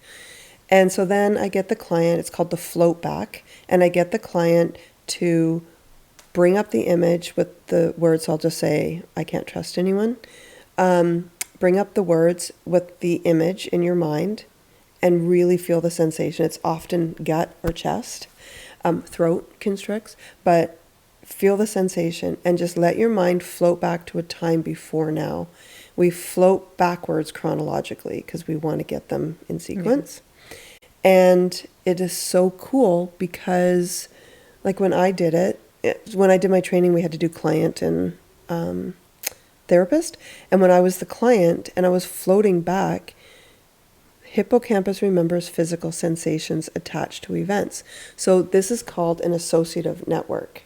And so then I get the client, it's called the float back, and I get the client to bring up the image with the words, I'll just say, I can't trust anyone. Bring up the words with the image in your mind and really feel the sensation. It's often gut or chest, throat constricts, but feel the sensation and just let your mind float back to a time before now. We float backwards chronologically because we want to get them in sequence. And it is so cool because, like when I did it, when I did my training, we had to do client and therapist. And when I was the client and I was floating back, hippocampus remembers physical sensations attached to events. So this is called an associative network.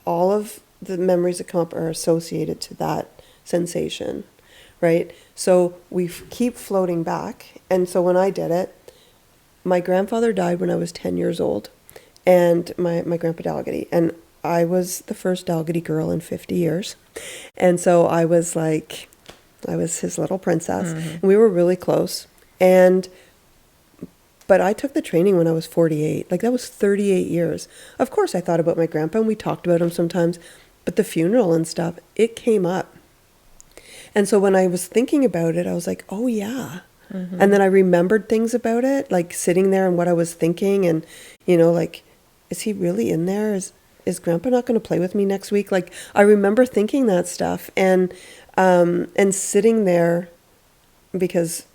All of the memories that come up are associated to that sensation, right? So we keep floating back. And so when I did it, my grandfather died when I was 10 years old, and my grandpa Dalgity, and I was the first Dalgity girl in 50 years. And so I was his little princess, and we were really close. But I took the training when I was 48. Like, that was 38 years. Of course, I thought about my grandpa, and we talked about him sometimes, but the funeral and stuff, it came up. And so when I was thinking about it, I was like, oh yeah. And then I remembered things about it, like sitting there and what I was thinking, and, like, is he really in there? Is Grandpa not going to play with me next week? Like, I remember thinking that stuff and sitting there because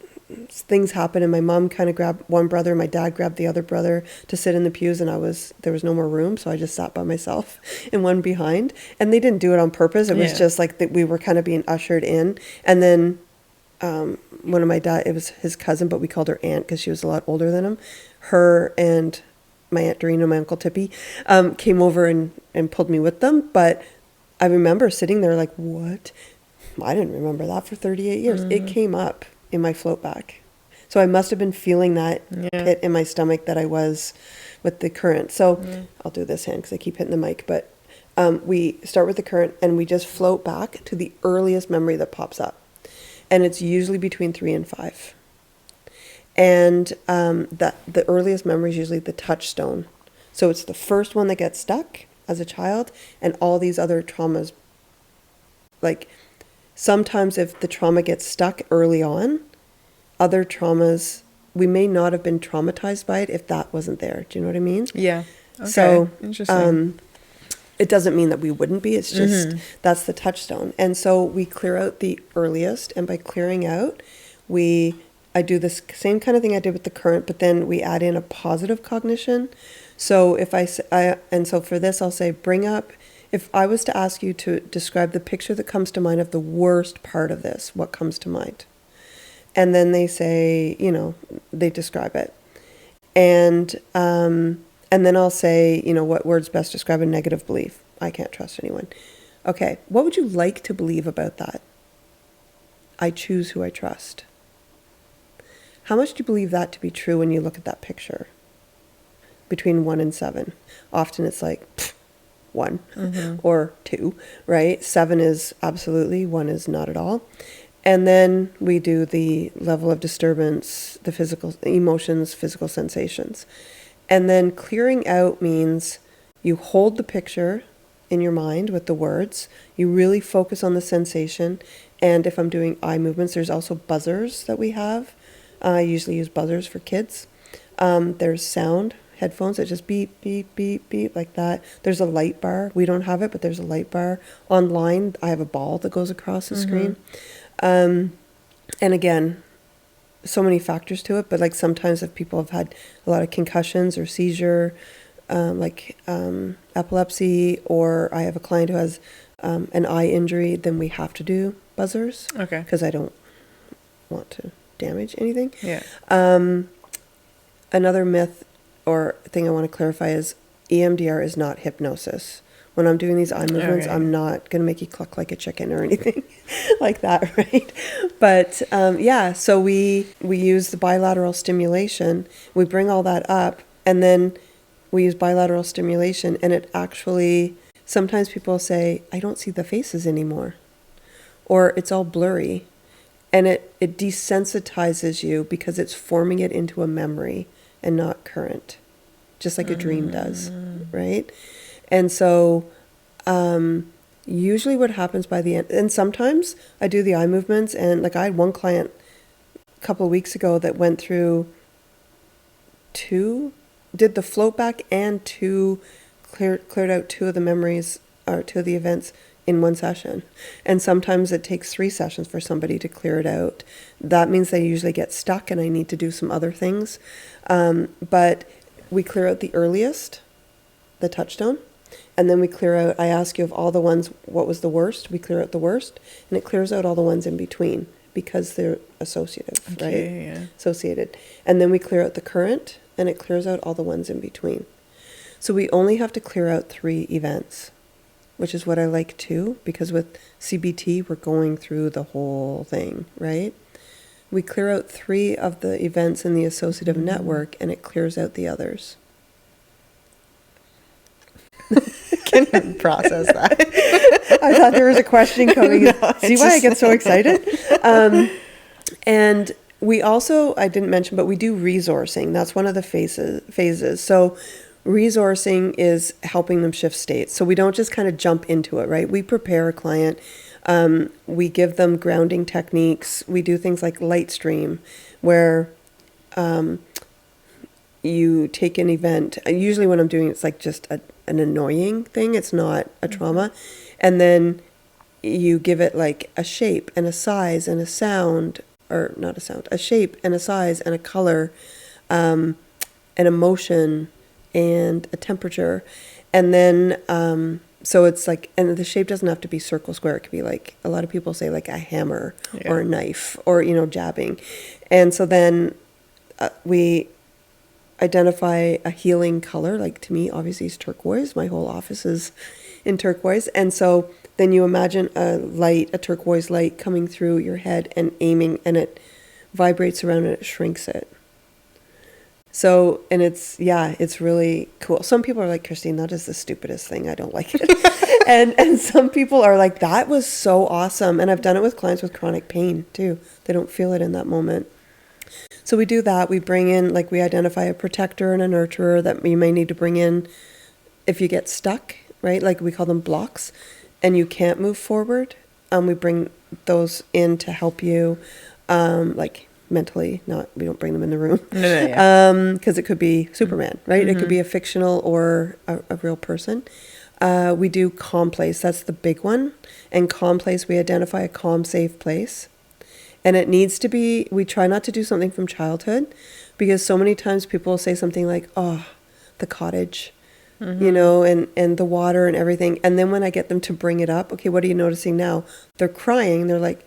things happened, and my mom kind of grabbed one brother, my dad grabbed the other brother to sit in the pews, and there was no more room, so I just sat by myself in one behind. And they didn't do it on purpose. It was just like that we were kind of being ushered in, and then one of my dad, it was his cousin, but we called her aunt because she was a lot older than him. Her and my Aunt Doreen and my Uncle Tippy came over and pulled me with them. But I remember sitting there like, what? I didn't remember that for 38 years. It came up in my float back. So I must have been feeling that pit in my stomach that I was with the current. So I'll do this hand because I keep hitting the mic. But we start with the current and we just float back to the earliest memory that pops up. And it's usually between 3 and 5. And the earliest memory is usually the touchstone. So it's the first one that gets stuck as a child, and all these other traumas, like sometimes if the trauma gets stuck early on, other traumas, we may not have been traumatized by it if that wasn't there. Do you know what I mean? Yeah. Okay. So, interesting. It doesn't mean that we wouldn't be. It's just that's the touchstone. And so we clear out the earliest, and by clearing out, I do this same kind of thing I did with the current, but then we add in a positive cognition. So so for this, I'll say, bring up, if I was to ask you to describe the picture that comes to mind of the worst part of this, what comes to mind? And then they say, they describe it. And then I'll say, what words best describe a negative belief? I can't trust anyone. Okay, what would you like to believe about that? I choose who I trust. How much do you believe that to be true when you look at that picture? Between 1 and 7. Often it's like 1 or 2, right? 7 is absolutely, 1 is not at all. And then we do the level of disturbance, the physical emotions, physical sensations. And then clearing out means you hold the picture in your mind with the words. You really focus on the sensation. And if I'm doing eye movements, there's also buzzers that we have. I usually use buzzers for kids. There's sound, headphones that just beep, beep, beep, beep, like that. There's a light bar. We don't have it, but there's a light bar. Online, I have a ball that goes across the screen. And again, so many factors to it, but like sometimes if people have had a lot of concussions or seizure, epilepsy, or I have a client who has an eye injury, then we have to do buzzers. Okay. Because I don't want to damage anything. Yeah. Another myth or thing I want to clarify is EMDR is not hypnosis. When I'm doing these eye movements, Okay. I'm not going to make you cluck like a chicken or anything like that, right? But yeah, so we use the bilateral stimulation. We bring all that up, and then we use bilateral stimulation, and it actually, sometimes people say, I don't see the faces anymore, or it's all blurry. And it desensitizes you because it's forming it into a memory and not current, just like a dream does, right? And so usually what happens by the end, and sometimes I do the eye movements, and like I had one client a couple of weeks ago that went through did the float back and cleared out two of the memories or two of the events in one session. And sometimes it takes 3 sessions for somebody to clear it out. That means they usually get stuck and I need to do some other things. But we clear out the earliest, the touchstone, and then we clear out, I ask you of all the ones, what was the worst? We clear out the worst, and it clears out all the ones in between because they're associative, right? Yeah. Associated. And then we clear out the current, and it clears out all the ones in between. So we only have to clear out 3 events, which is what I like too, because with CBT, we're going through the whole thing, right? We clear out 3 of the events in the associative network, and it clears out the others. Can't even process that. I thought there was a question coming. No, See why I get so excited? And we also, I didn't mention, but we do resourcing. That's one of the phases. So resourcing is helping them shift states. So we don't just kind of jump into it, right? We prepare a client. We give them grounding techniques. We do things like light stream, where you take an event. Usually when I'm doing it's like just an annoying thing. It's not a trauma. And then you give it like a shape and a size and a sound, or not a sound, a shape and a size and a color, an emotion and a temperature. And then, so it's like, and the shape doesn't have to be circle, square. It could be like, a lot of people say like a hammer or a knife or, jabbing. And so then we identify a healing color. Like to me, obviously it's turquoise. My whole office is in turquoise. And so then you imagine a turquoise light coming through your head and aiming, and it vibrates around and it shrinks it. So, and it's really cool. Some people are like, Christine, that is the stupidest thing. I don't like it. and some people are like, that was so awesome. And I've done it with clients with chronic pain too. They don't feel it in that moment. So we do that. We bring in, like, we identify a protector and a nurturer that you may need to bring in if you get stuck, right? Like we call them blocks and you can't move forward. We bring those in to help you, like mentally, we don't bring them in the room. No, because it could be Superman, right? It could be a fictional or a real person. We do calm place. That's the big one. And calm place, we identify a calm, safe place. And it needs to be, we try not to do something from childhood, because so many times people will say something like, oh, the cottage, and the water and everything. And then when I get them to bring it up, okay, what are you noticing now? They're crying. They're like,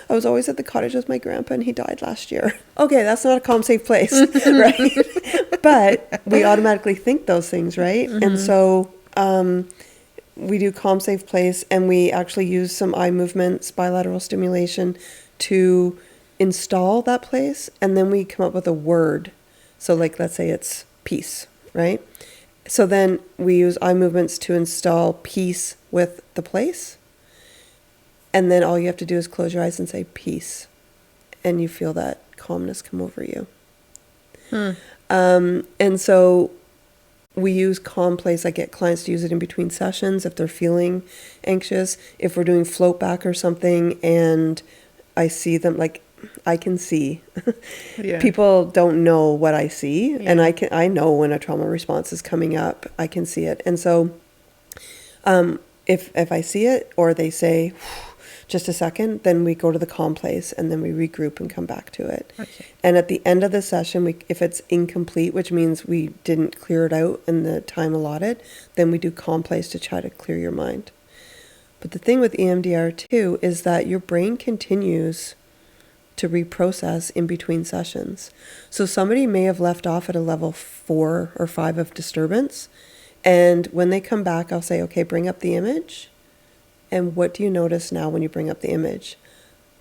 I was always at the cottage with my grandpa and he died last year. Okay, that's not a calm, safe place, right? But we automatically think those things, right? And so we do calm, safe place, and we actually use some eye movements, bilateral stimulation, to install that place, and then we come up with a word. So like, let's say it's peace, right? So then we use eye movements to install peace with the place. And then all you have to do is close your eyes and say peace. And you feel that calmness come over you. And so we use calm place. I get clients to use it in between sessions if they're feeling anxious. If we're doing float back or something and I see them, like I can see. People don't know what I see, and I know when a trauma response is coming up. I can see it, and so if I see it or they say just a second, then we go to the calm place and then we regroup and come back to it. Okay. And at the end of the session, if it's incomplete, which means we didn't clear it out in the time allotted, then we do calm place to try to clear your mind. But the thing with EMDR too is that your brain continues to reprocess in between sessions. So somebody may have left off at a level 4 or 5 of disturbance. And when they come back, I'll say, okay, bring up the image. And what do you notice now when you bring up the image?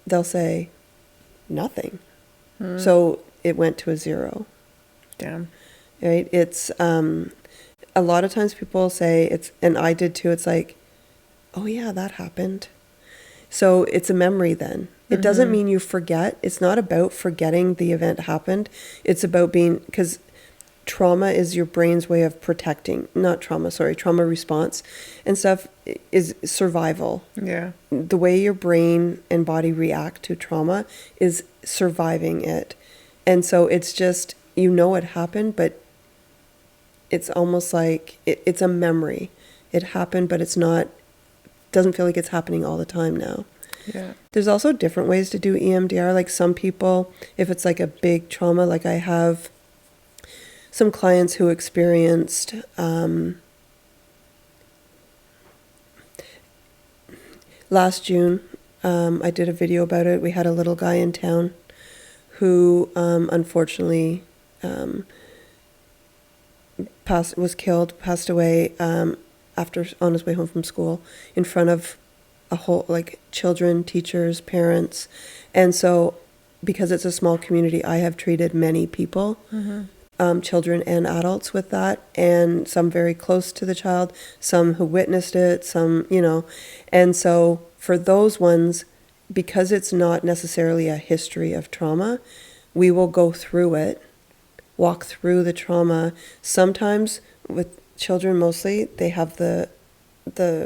They'll say, nothing. So it went to a 0. Damn. Right? It's, a lot of times people say it's, and I did too, it's like, oh yeah, that happened. So it's a memory then. It doesn't mean you forget. It's not about forgetting the event happened. It's about being, because trauma is your brain's way of protecting, trauma response and stuff is survival. Yeah. The way your brain and body react to trauma is surviving it. And so it's just, it happened, but it's almost like it's a memory. It happened, but it's not, doesn't feel like it's happening all the time now. Yeah. There's also different ways to do EMDR. Like some people, if it's like a big trauma, like I have some clients who experienced last June, I did a video about it. We had a little guy in town who unfortunately passed away after on his way home from school in front of a whole, like, children, teachers, parents. And so because it's a small community, I have treated many people, children and adults with that, and some very close to the child, some who witnessed it, some, and so for those ones, because it's not necessarily a history of trauma, we will go through it, walk through the trauma. Sometimes with children mostly, they have the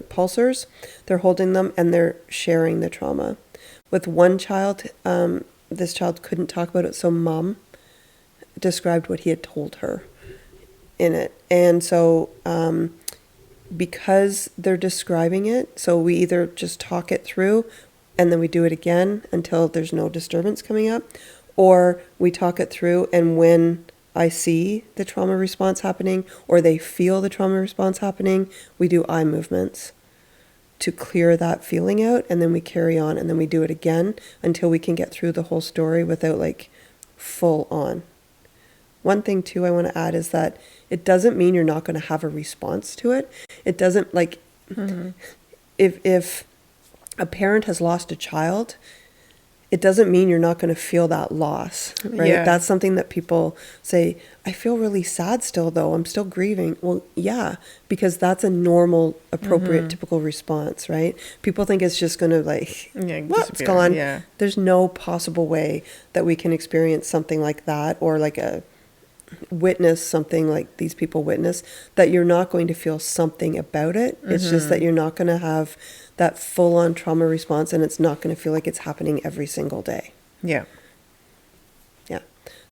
pulsars, they're holding them and they're sharing the trauma. With one child, this child couldn't talk about it, so mom described what he had told her in it. And so because they're describing it, so we either just talk it through and then we do it again until there's no disturbance coming up, or we talk it through, and when I see the trauma response happening or they feel the trauma response happening, we do eye movements to clear that feeling out, and then we carry on, and then we do it again until we can get through the whole story without like full on. One thing too I want to add is that it doesn't mean you're not going to have a response to it. It doesn't, like, if a parent has lost a child, it doesn't mean you're not going to feel that loss, right? Yeah. That's something that people say, I feel really sad still though, I'm still grieving. Well, yeah, because that's a normal, appropriate, typical response, right? People think it's just going to it's gone. Yeah. There's no possible way that we can experience something like that, or like witness something like these people witness, that you're not going to feel something about it. It's just that you're not going to have that full-on trauma response, and it's not going to feel like it's happening every single day. Yeah. Yeah.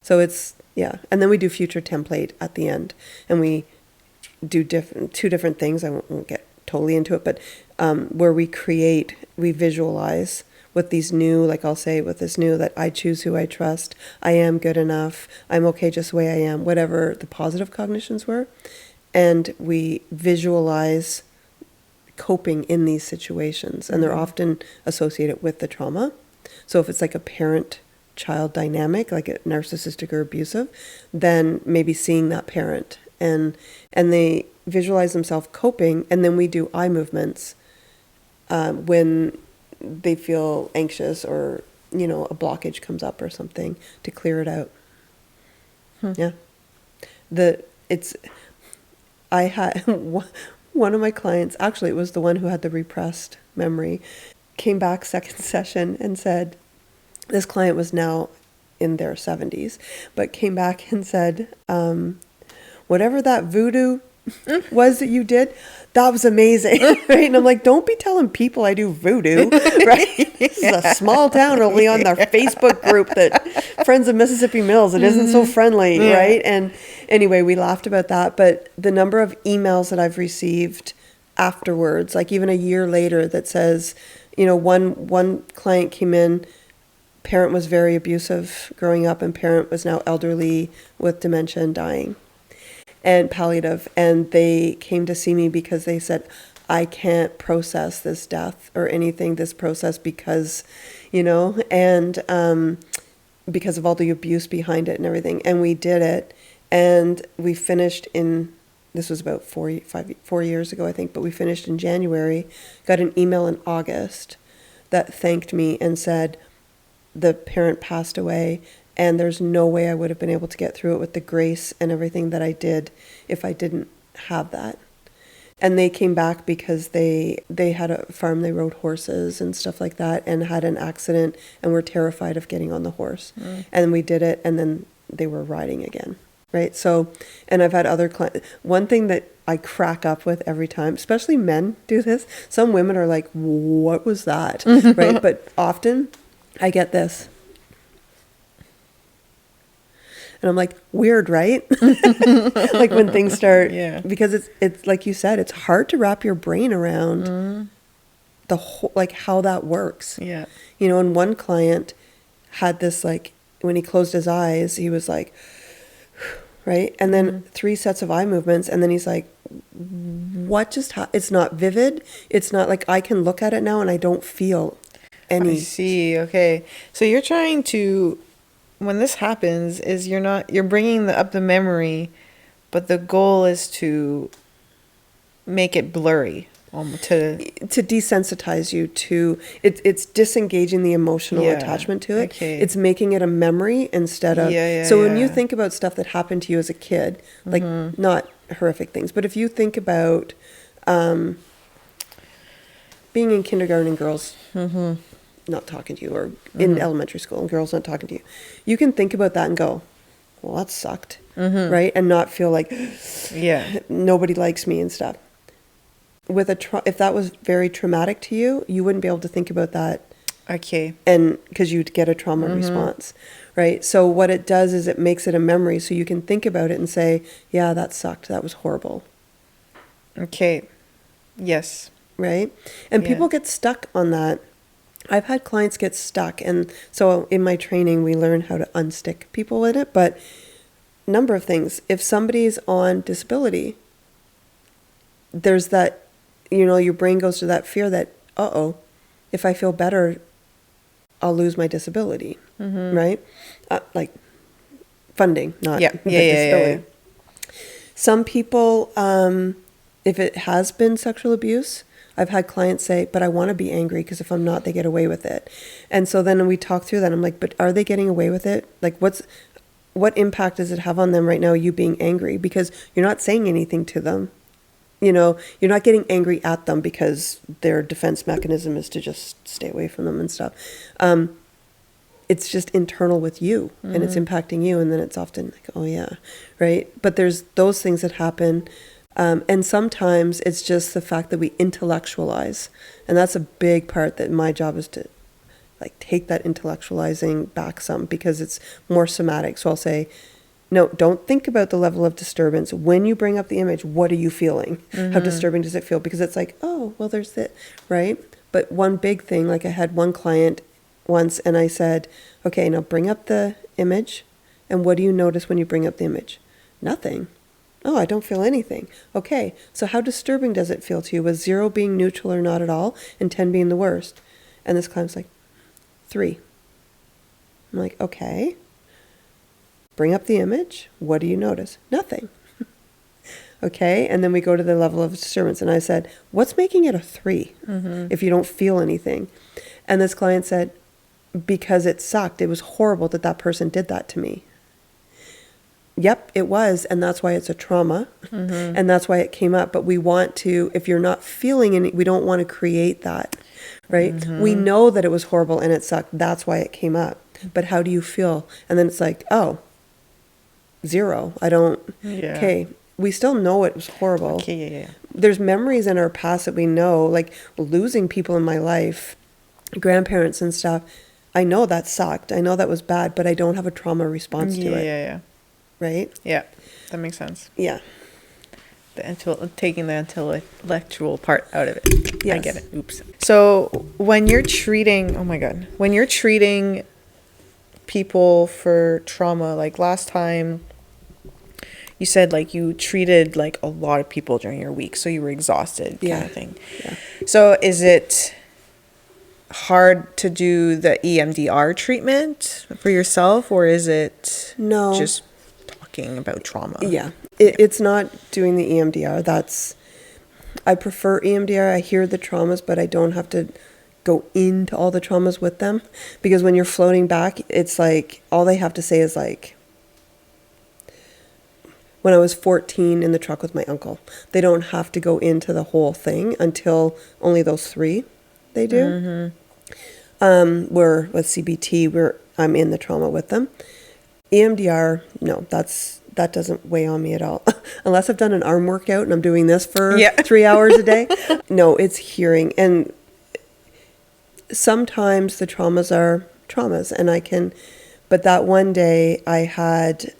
So it's, and then we do future template at the end, and we do two different things. I won't get totally into it, but where we visualize with these new, like I'll say with this new, that I choose who I trust, I am good enough, I'm okay just the way I am, whatever the positive cognitions were. And we visualize coping in these situations, and they're often associated with the trauma. So if it's like a parent-child dynamic, like a narcissistic or abusive, then maybe seeing that parent, and they visualize themselves coping, and then we do eye movements when they feel anxious or a blockage comes up or something, to clear it out. Yeah. I had one of my clients, actually it was the one who had the repressed memory, came back second session and said, this client was now in their 70s, but came back and said, whatever that voodoo was that you did, that was amazing. Right? And I'm like, don't be telling people I do voodoo, right? This is a small town, only on their Facebook group that Friends of Mississippi Mills, it isn't so friendly, right? And anyway, we laughed about that, but the number of emails that I've received afterwards, like even a year later, that says, one client came in, parent was very abusive growing up, and parent was now elderly with dementia and dying and palliative, and they came to see me because they said, I can't process this death or anything, this process, because, you know, and because of all the abuse behind it and everything. And we did it, and we finished in, this was about 4 years ago, I think, but we finished in January, got an email in August that thanked me and said the parent passed away, and there's no way I would have been able to get through it with the grace and everything that I did if I didn't have that. And they came back because they had a farm, they rode horses and stuff like that, and had an accident and were terrified of getting on the horse. And we did it, and then they were riding again, right? So, and I've had other clients. One thing that I crack up with every time, especially men do this, some women are like, what was that? Right? But often I get this. And I'm like, weird, right? Like when things start, because it's like you said, it's hard to wrap your brain around the whole, like how that works. Yeah. You know, and one client had this, like, when he closed his eyes, he was like, right? And then 3 sets of eye movements. And then he's like, what just happened? It's not vivid. It's not like I can look at it now and I don't feel any. I see. Okay. So you're trying to, when this happens, is you're bringing up the memory, but the goal is to make it blurry, to desensitize you to it's disengaging the emotional attachment to it. Okay. It's making it a memory instead of when you think about stuff that happened to you as a kid, like not horrific things, but if you think about being in kindergarten and girls not talking to you, or in elementary school and girls not talking to you, you can think about that and go, well, that sucked, right? And not feel like nobody likes me and stuff. With if that was very traumatic to you, you wouldn't be able to think about that. Okay. And because you'd get a trauma response, right? So what it does is it makes it a memory, so you can think about it and say, yeah, that sucked, that was horrible. Okay. Yes. Right? And people get stuck on that. I've had clients get stuck, and so in my training we learn how to unstick people in it. But number of things, if somebody's on disability, there's that, you know, your brain goes to that fear that, if I feel better, I'll lose my disability, right? Like funding, not disability. Some people, if it has been sexual abuse, I've had clients say, but I want to be angry because if I'm not, they get away with it. And so then we talk through that. I'm like, but are they getting away with it? Like, what impact does it have on them right now, you being angry? Because you're not saying anything to them. You know, you're not getting angry at them because their defense mechanism is to just stay away from them and stuff. It's just internal with you, and it's impacting you. And then it's often like, oh yeah, right? But there's those things that happen. And sometimes it's just the fact that we intellectualize. And that's a big part that my job is to like take that intellectualizing back some, because it's more somatic. So I'll say, no, don't think about the level of disturbance. When you bring up the image, what are you feeling? How disturbing does it feel? Because it's like, oh, well, there's that, right? But one big thing, like I had one client once and I said, okay, now bring up the image. And what do you notice when you bring up the image? Nothing. Oh, I don't feel anything. Okay, so how disturbing does it feel to you? Was 0 being neutral or not at all, and 10 being the worst? And this client's like, 3. I'm like, okay. Bring up the image. What do you notice? Nothing. Okay, and then we go to the level of disturbance. And I said, what's making it a 3 if you don't feel anything? And this client said, because it sucked. It was horrible that person did that to me. Yep, it was. And that's why it's a trauma. And that's why it came up. But we want to, if you're not feeling any, we don't want to create that, right? We know that it was horrible and it sucked. That's why it came up. But how do you feel? And then it's like, oh, 0. I don't. Yeah. Okay. We still know it was horrible. Okay, yeah. There's memories in our past that we know, like losing people in my life, grandparents and stuff. I know that sucked. I know that was bad, but I don't have a trauma response to it. Yeah. Right? Yeah, that makes sense. Yeah. Taking the intellectual part out of it. Yes. I get it. Oops. So when you're treating, when you're treating people for trauma, like last time you said like you treated like a lot of people during your week, so you were exhausted kind of thing. Yeah. So is it hard to do the EMDR treatment for yourself, or is it No. just talking about trauma? Yeah. It's not doing the EMDR. I prefer EMDR. I hear the traumas, but I don't have to go into all the traumas with them, because when you're floating back, it's like all they have to say is like, when I was 14 in the truck with my uncle. They don't have to go into the whole thing until only those 3 they do. Where with CBT, I'm in the trauma with them. EMDR, no, that doesn't weigh on me at all. Unless I've done an arm workout and I'm doing this for 3 hours a day. No, it's hearing. And sometimes the traumas are traumas, and but that one day I had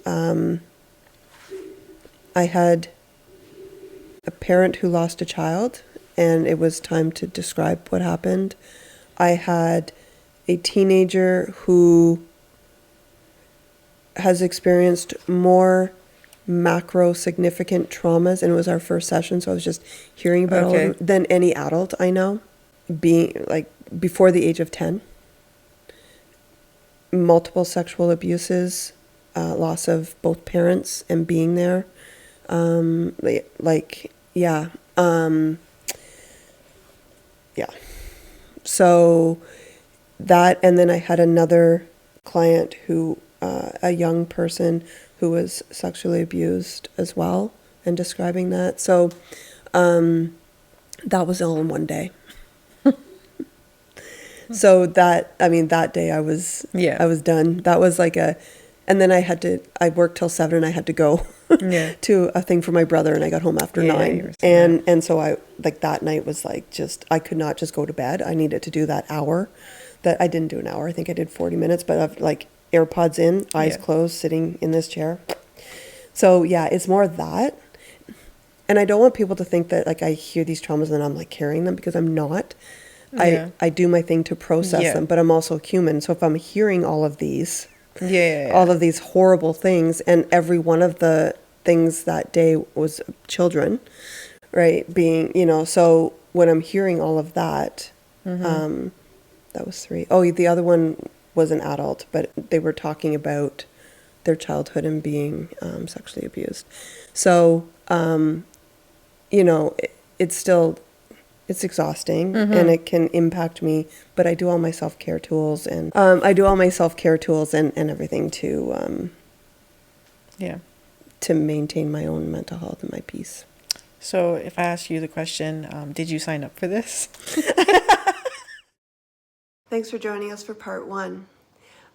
a parent who lost a child, and it was time to describe what happened. I had a teenager who has experienced more macro significant traumas, and it was our first session, so I was just hearing about all of them, than any adult I know, being like before the age of 10. Multiple sexual abuses, loss of both parents and being there. Yeah. So that, and then I had another client who, a young person who was sexually abused as well, and describing that. So, that was all in one day. So that day I was done. That was like and then I worked till 7 and I had to go to a thing for my brother, and I got home after 9. And so I, like, that night was like, I could not just go to bed. I needed to do that hour. That I didn't do an hour. I think I did 40 minutes, but I've like AirPods in, eyes closed, sitting in this chair. So yeah, it's more that. And I don't want people to think that like I hear these traumas and I'm like carrying them, because I'm not. I do my thing to process them, but I'm also human. So if I'm hearing all of these, all of these horrible things, and every one of the things that day was children, right? Being, so when I'm hearing all of that, that was 3. Oh, the other one was an adult, but they were talking about their childhood and being sexually abused. So, it's exhausting, and it can impact me, but I do all my self-care tools, and everything to maintain my own mental health and my peace. So if I ask you the question, did you sign up for this? Thanks for joining us for part 1.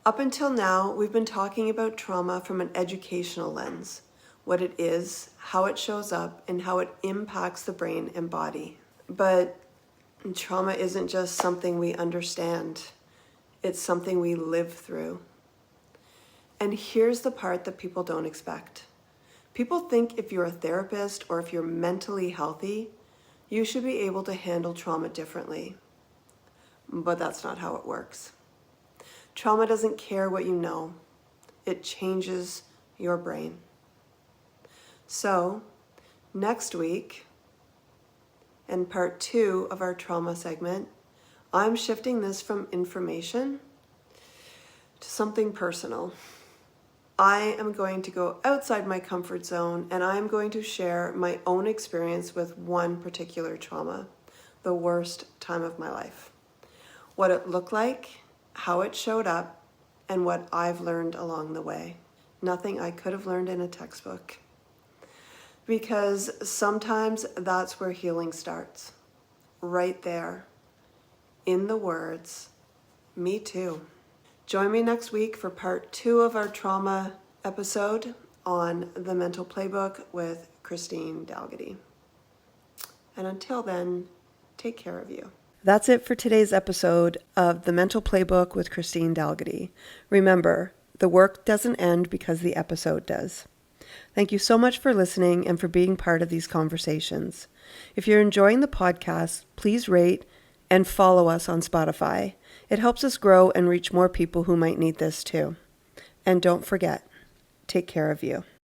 Up until now, we've been talking about trauma from an educational lens, what it is, how it shows up, and how it impacts the brain and body. But trauma isn't just something we understand. It's something we live through. And here's the part that people don't expect. People think if you're a therapist or if you're mentally healthy, you should be able to handle trauma differently. But that's not how it works. Trauma doesn't care what you know. It changes your brain. So, next week, in part 2 of our trauma segment, I'm shifting this from information to something personal. I am going to go outside my comfort zone, and I'm going to share my own experience with one particular trauma, the worst time of my life. What it looked like, how it showed up, and what I've learned along the way. Nothing I could have learned in a textbook. Because sometimes that's where healing starts. Right there. In the words, me too. Join me next week for part 2 of our trauma episode on the Mental Playbook with Christine Dalgity. And until then, take care of you. That's it for today's episode of the Mental Playbook with Christine Dalgity. Remember, the work doesn't end because the episode does. Thank you so much for listening and for being part of these conversations. If you're enjoying the podcast, please rate and follow us on Spotify. It helps us grow and reach more people who might need this too. And don't forget, take care of you.